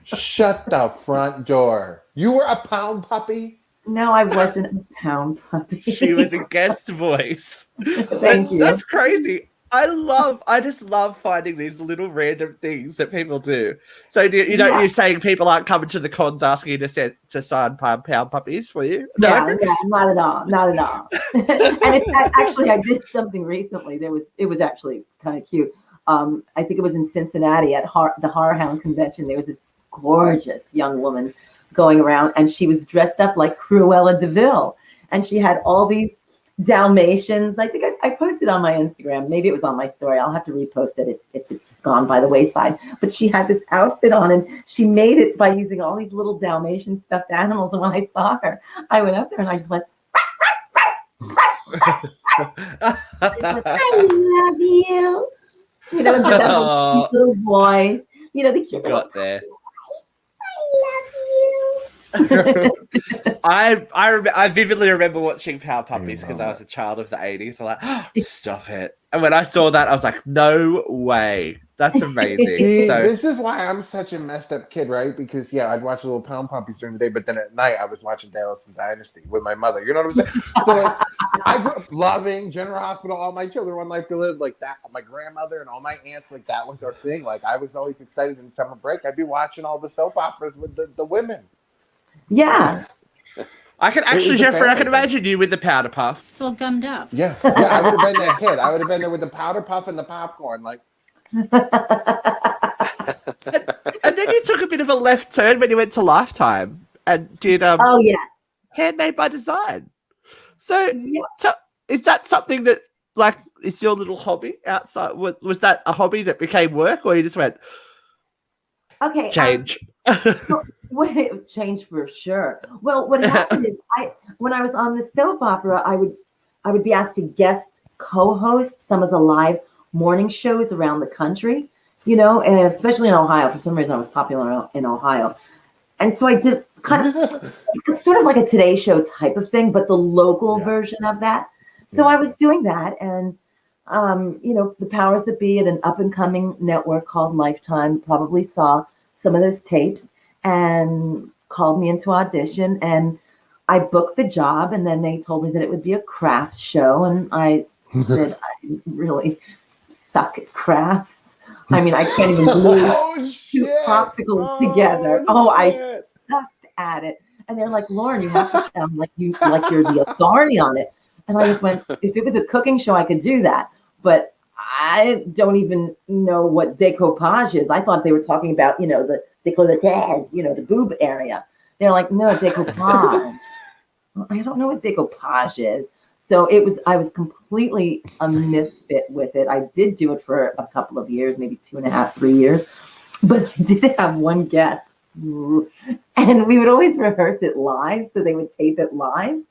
Shut the front door. You were a pound puppy? No, I wasn't a pound puppy. She was a guest voice. Thank you. That's crazy. I just love finding these little random things that people do. So you're saying people aren't coming to the cons asking you to sign pound puppies for you? No, not at all, not at all. And actually, I did something recently. It was actually kind of cute. I think it was in Cincinnati at the Horror Hound convention. There was this gorgeous young woman going around, and she was dressed up like Cruella DeVille, and she had all these Dalmatians. I think I posted on my Instagram. Maybe it was on my story. I'll have to repost it if it's gone by the wayside. But she had this outfit on, and she made it by using all these little Dalmatian stuffed animals. And when I saw her, I went up there and I just went, I love you. You know, and just that little voice. You know, the cute got there. I love you. I vividly remember watching Power Puppies because I was a child of the 80s. I'm like, oh, stop it. And when I saw that, I was like, no way. That's amazing. See, So this is why I'm such a messed up kid, right? Because I'd watch little pound puppies during the day, but then at night I was watching Dallas and Dynasty with my mother. You know what I'm saying? So like, I grew up loving General Hospital, All My Children, One Life to Live, like that. My grandmother and all my aunts, like that was our thing. Like I was always excited in summer break. I'd be watching all the soap operas with the women. Yeah. I can actually, Jeffrey, I can imagine you with the powder puff. It's all gummed up. Yeah, I would have been that kid. I would have been there with the powder puff and the popcorn, like. And then you took a bit of a left turn when you went to Lifetime and did Oh yeah. Handmade by Design. So is that something that like is your little hobby outside? Was that a hobby that became work, or you just went Okay. change? Well, change for sure. Well, what happened is when I was on the soap opera, I would be asked to guest co-host some of the live morning shows around the country, you know, and especially in Ohio. For some reason, I was popular in Ohio. And so I did kind of sort of like a Today Show type of thing, but the local version of that. So I was doing that. And, you know, the powers that be at an up and coming network called Lifetime probably saw some of those tapes and called me into audition. And I booked the job. And then they told me that it would be a craft show. And I said, I really suck at crafts. I mean, I can't even glue two popsicles together. I sucked at it. And they're like, Lauren, you have to sound like you're the authority on it. And I just went, if it was a cooking show, I could do that. But I don't even know what decoupage is. I thought they were talking about, you know, the décolleté, you know, the boob area. They're like, no, decoupage. I don't know what decoupage is. So I was completely a misfit with it. I did do it for a couple of years, maybe 2.5, 3 years, but I did have one guest, and we would always rehearse it live. So they would tape it live,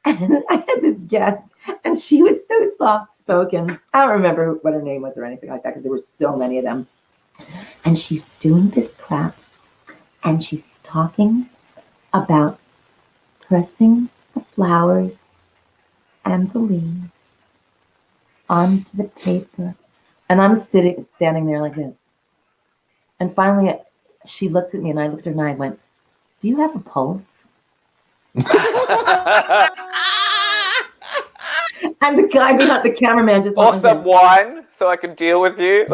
And I had this guest, and she was so soft spoken. I don't remember what her name was or anything like that because there were so many of them. And she's doing this crap, and she's talking about pressing the flowers and the leaves onto the paper. And I'm standing there like this. And finally, she looked at me, and I looked at her, and I went, "Do you have a pulse?" And the guy behind the cameraman just or some wine so I can deal with you.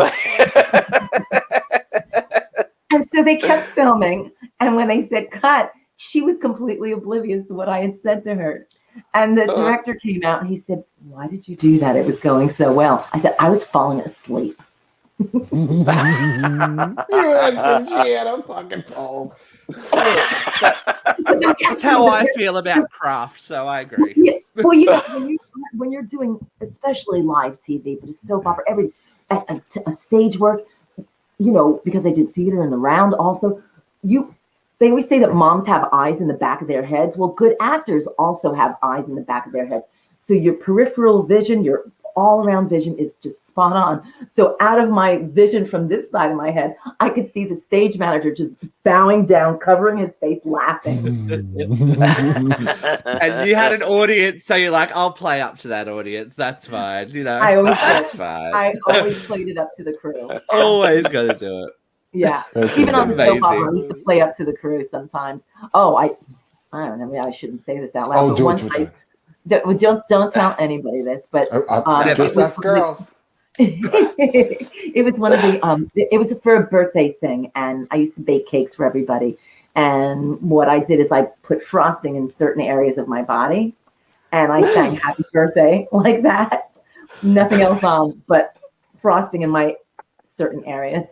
And so they kept filming. And when they said cut, she was completely oblivious to what I had said to her. And the director came out and he said, "Why did you do that? It was going so well." I said, "I was falling asleep." You reckon she had a fucking pulse? That's how I feel about craft, so I agree. Yeah. Well, you know, when you're doing, especially live TV, but a soap opera, a stage work, you know, because I did theater in the round also, they always say that moms have eyes in the back of their heads. Well, good actors also have eyes in the back of their heads. So your peripheral vision, your all-around vision is just spot on. So out of my vision from this side of my head, I could see the stage manager just bowing down, covering his face, laughing. And you had an audience, so you're like, "I'll play up to that audience. That's fine." You know, that's fine. I always played it up to the crew. Always got to do it. Yeah, That's even on the soap amazing. opera, I used to play up to the crew sometimes. Oh, I don't know. Maybe I shouldn't say this out loud. Oh, but do one it. time, don't tell anybody this, but Just us girls. it was one of the it was for a birthday thing, and I used to bake cakes for everybody. And what I did is I put frosting in certain areas of my body, and I sang "Happy Birthday" like that. Nothing else on, but frosting in my certain areas.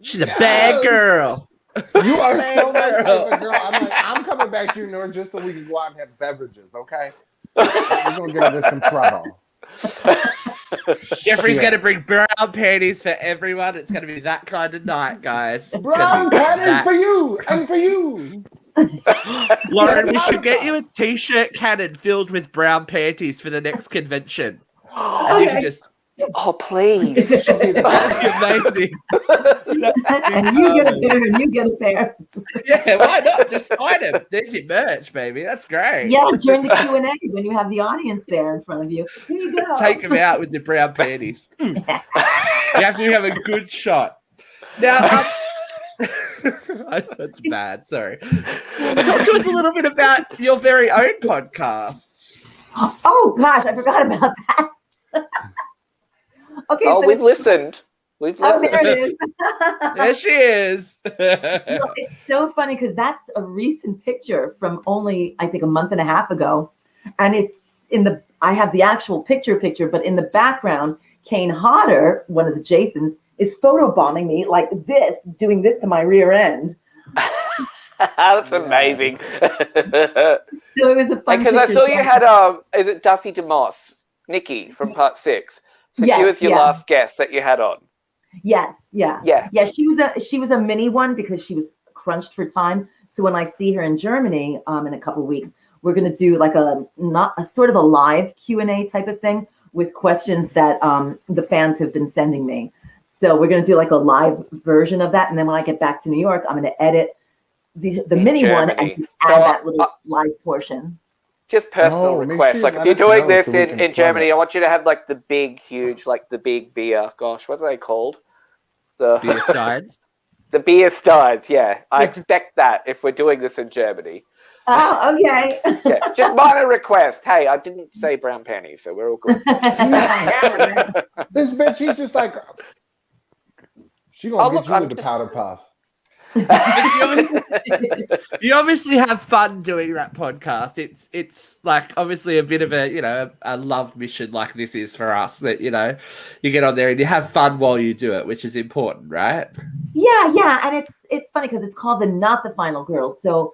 She's a bad girl. You are so that type of girl. I'm coming back to you, Nora, just so we can go out and have beverages, okay? We're gonna get into some trouble. Jeffrey's going to bring brown panties for everyone. It's going to be that kind of night, guys. It's Brown gonna be panties that. for you and for you. Lauren, we should get you a t-shirt cannon filled with brown panties for the next convention. And you can just... Oh, please. That'd be amazing. And you get a pair, and you get a pair. Yeah, why not? Just sign them. There's your merch, baby. That's great. Yeah, during the Q&A, when you have the audience there in front of you, here you go. Take them out with the brown panties. You have to have a good shot. Now, that's bad. Sorry. Talk to us a little bit about your very own podcast. Oh gosh, I forgot about that. Okay, Oh, so we've listened. We've Oh, listened. there it is. There she is. It's so funny because that's a recent picture from only, I think, a month and a half ago. And it's I have the actual picture, but in the background, Kane Hodder, one of the Jasons, is photobombing me like this, doing this to my rear end. That's amazing. So it was a fun Because I picture. saw you had, is it Dusty DeMoss, Nikki from Part 6? So she Yes, was your yeah. last guest that you had on. Yes, yeah. Yeah. Yeah, she was a mini one because she was crunched for time. So when I see her in Germany in a couple of weeks, we're going to do like a sort of a live Q&A type of thing with questions that the fans have been sending me. So we're going to do like a live version of that, and then when I get back to New York, I'm going to edit the mini one Germany. and So, add that little live portion. Just personal Oh, make request. sure you Like if let you're us doing know this so we can in plan Germany, it. I want you to have like the big, huge, like the big beer. Gosh, what are they called? Beer sides. The beer steins. Yeah, I expect that if we're doing this in Germany. Oh, okay. Yeah, just minor request. Hey, I didn't say brown panties, so we're all good. This bitch, she's just like, she gonna Oh, get look, you I'm with the just- powder puff. You obviously have fun doing that podcast. It's like obviously a bit of a love mission like this is for us, that you get on there and you have fun while you do it, which is important, right? Yeah, and it's funny because it's called the Not the Final Girls. So,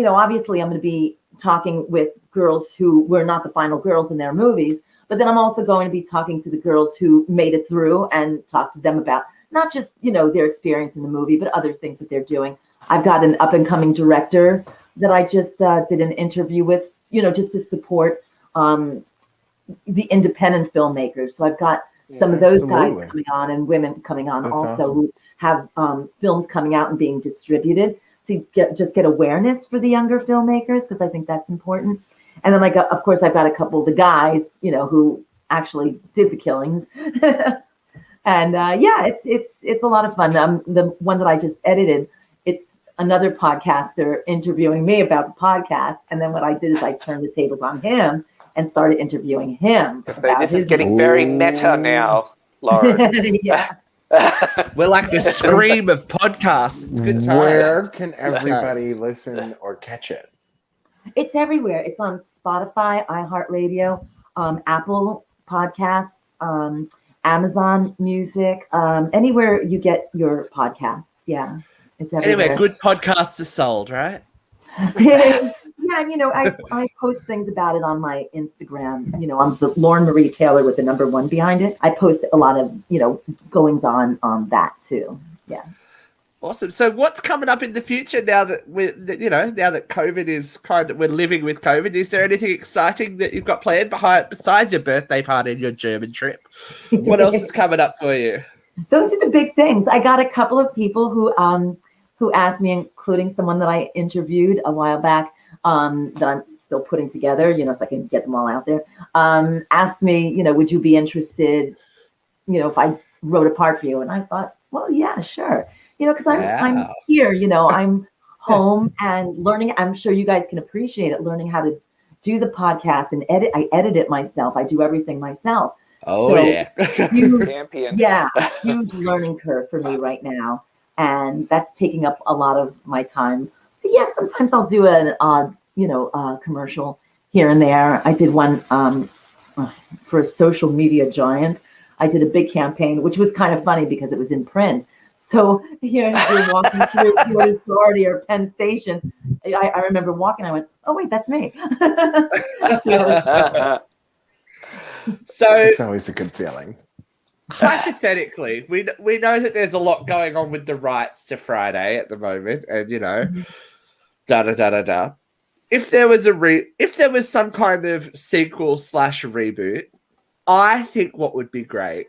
obviously I'm going to be talking with girls who were not the final girls in their movies, but then I'm also going to be talking to the girls who made it through and talk to them about not just, their experience in the movie, but other things that they're doing. I've got an up and coming director that I just did an interview with, just to support the independent filmmakers. So I've got some of those absolutely. guys coming on and women coming on That's also awesome. who have films coming out and being distributed to get awareness for the younger filmmakers, because I think that's important. And then of course I've got a couple of the guys, who actually did the killings. And it's a lot of fun. The one that I just edited, it's another podcaster interviewing me about the podcast. And then what I did is I turned the tables on him and started interviewing him. This is getting very meta now, Lauren. Yeah. We're like the Scream of podcasts. It's good times. Where can everybody listen or catch it? It's everywhere. It's on Spotify, iHeartRadio, Apple Podcasts, Amazon Music, anywhere you get your podcasts. Yeah, it's everywhere. Anyway, good podcasts are sold, right? Yeah, I post things about it on my Instagram. I'm the Lauren Marie Taylor with the number 1 behind it. I post a lot of, goings on that too. Yeah. Awesome. So what's coming up in the future now that now that COVID is we're living with COVID? Is there anything exciting that you've got planned besides your birthday party and your German trip? What else is coming up for you? Those are the big things. I got a couple of people who asked me, including someone that I interviewed a while back, that I'm still putting together, so I can get them all out there. Asked me, would you be interested, if I wrote a part for you? And I thought, well, yeah, sure. Because I'm here, I'm home and learning. I'm sure you guys can appreciate it, learning how to do the podcast and edit. I edit it myself. I do everything myself. Oh, so yeah. Champion. Yeah, huge learning curve for me right now. And that's taking up a lot of my time. But yes, sometimes I'll do an odd, commercial here and there. I did one for a social media giant. I did a big campaign, which was kind of funny because it was in print. So you're walking through Port Authority or Penn Station. I remember walking. I went, "Oh wait, that's me." So It's always a good feeling. hypothetically, we know that there's a lot going on with the rights to Friday at the moment, and da. If there was some kind of sequel / reboot, I think what would be great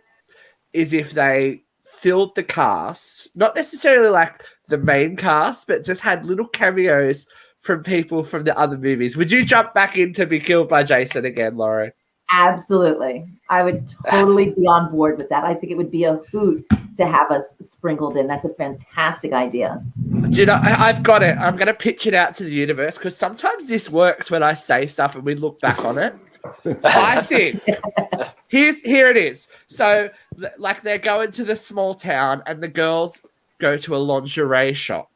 is if they filled the cast, not necessarily like the main cast, but just had little cameos from people from the other movies. Would you jump back in to Be Killed by Jason again, Lauren? Absolutely. I would totally be on board with that. I think it would be a hoot to have us sprinkled in. That's a fantastic idea. Do you know, I've got it. I'm going to pitch it out to the universe because sometimes this works when I say stuff and we look back on it. I think here it is. So like they're going to the small town and the girls go to a lingerie shop.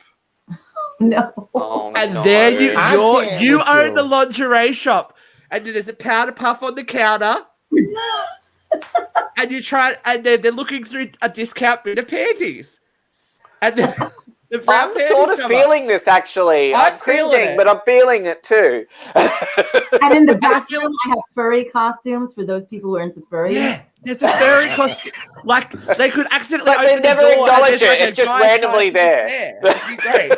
No. Oh, And no. there you with own you. the lingerie shop. And then there's a powder puff on the counter. And you try, and they're looking through a discount bit of panties. And the brown I'm panties sort of come feeling this actually. I'm I'm feeling cringing, it. but I'm feeling it too. And in the bathroom, I have furry costumes for those people who are into furry. Yeah, there's a furry costume. Like they could accidentally But they open never the door and acknowledge there's, like, it. a It's just guy randomly there. there. It'd be great.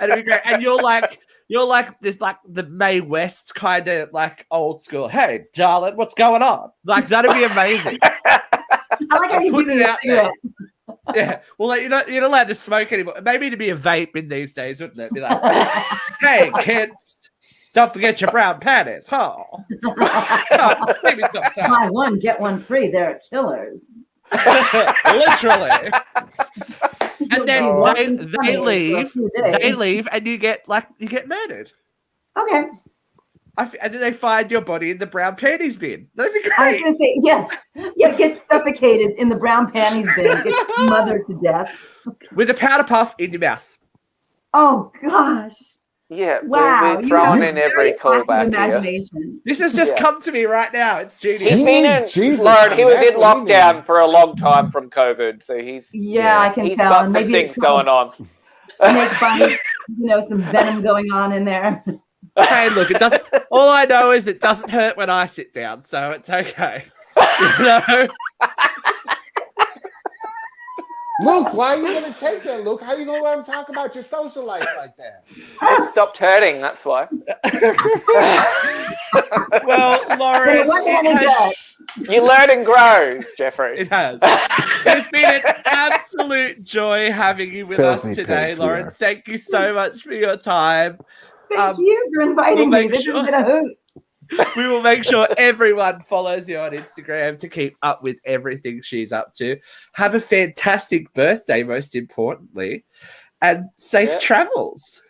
It'd be great. And you're like this, like the Mae West kind of like old school. Hey, darling, what's going on? Like that'd be amazing. I like how you Put give it me a out there. cigarette. Yeah. Well, like, you're not allowed to smoke anymore. Maybe it'd be a vape in these days, wouldn't it? Be like, hey, kids, don't forget your brown panties, huh? Oh, maybe sometime. Buy one, get one free. They're killers. Literally. And then You'll be they walking funny for a few days. they leave, and you get murdered. Okay. And then they find your body in the brown panties bin. That'd be I was great. gonna say, yeah, get suffocated in the brown panties bin, get smothered to death. With a powder puff in your mouth. Oh gosh! Yeah, Wow, we're you throwing have in a every very active callback here. imagination. This has just Yeah. come to me right now. It's He's genius. been in, Jesus, Lauren, he was that's in what he lockdown needs. for a long time from COVID, so he's Yeah, I can he's tell. got And some maybe things it's going on. snake bite, some venom going on in there. Hey, look, it doesn't. All I know is it doesn't hurt when I sit down, so it's okay. You know? Luke, why are you going to take that, Luke? How are you going to let him talk about your social life like that? It stopped hurting, that's why. Well, Lauren, You learn and grow, Jeffrey. it has. It's been an absolute joy having you with us Filthy today, pigs we Lauren. are. Thank you so much for your time. Thank you for inviting we'll me. make This sure- has been a hoot. We will make sure everyone follows you on Instagram to keep up with everything she's up to. Have a fantastic birthday, most importantly, and safe travels.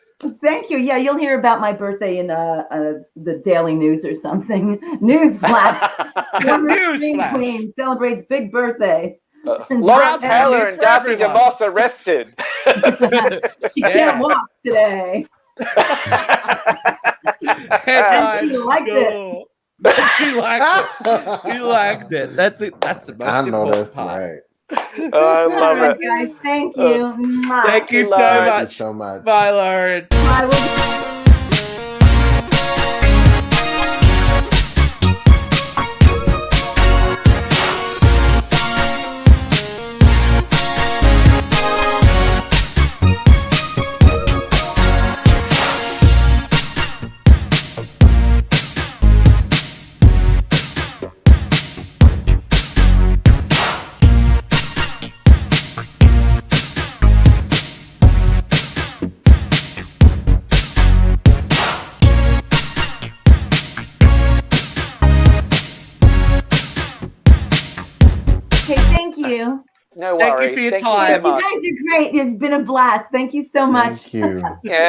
Thank you. Yeah, you'll hear about my birthday in the Daily News or something. News flash. News Scream flash. Queen celebrates big birthday. Lawrence Brown Taylor news and for Darcy everyone. DeVos arrested. She can't walk today. Headlines She liked it. galore. She liked it. She liked it. That's it. That's the most I know important that's part. right. I All love right, it. guys. Thank you. Mwah. Thank you so Lauren. Thank you much. so much. Bye, Lauren. Bye. We'll- Okay, thank you. No Thank you worries. for your Thank time. You so You much. guys are great. It's been a blast. Thank you so much. Thank you. Yeah.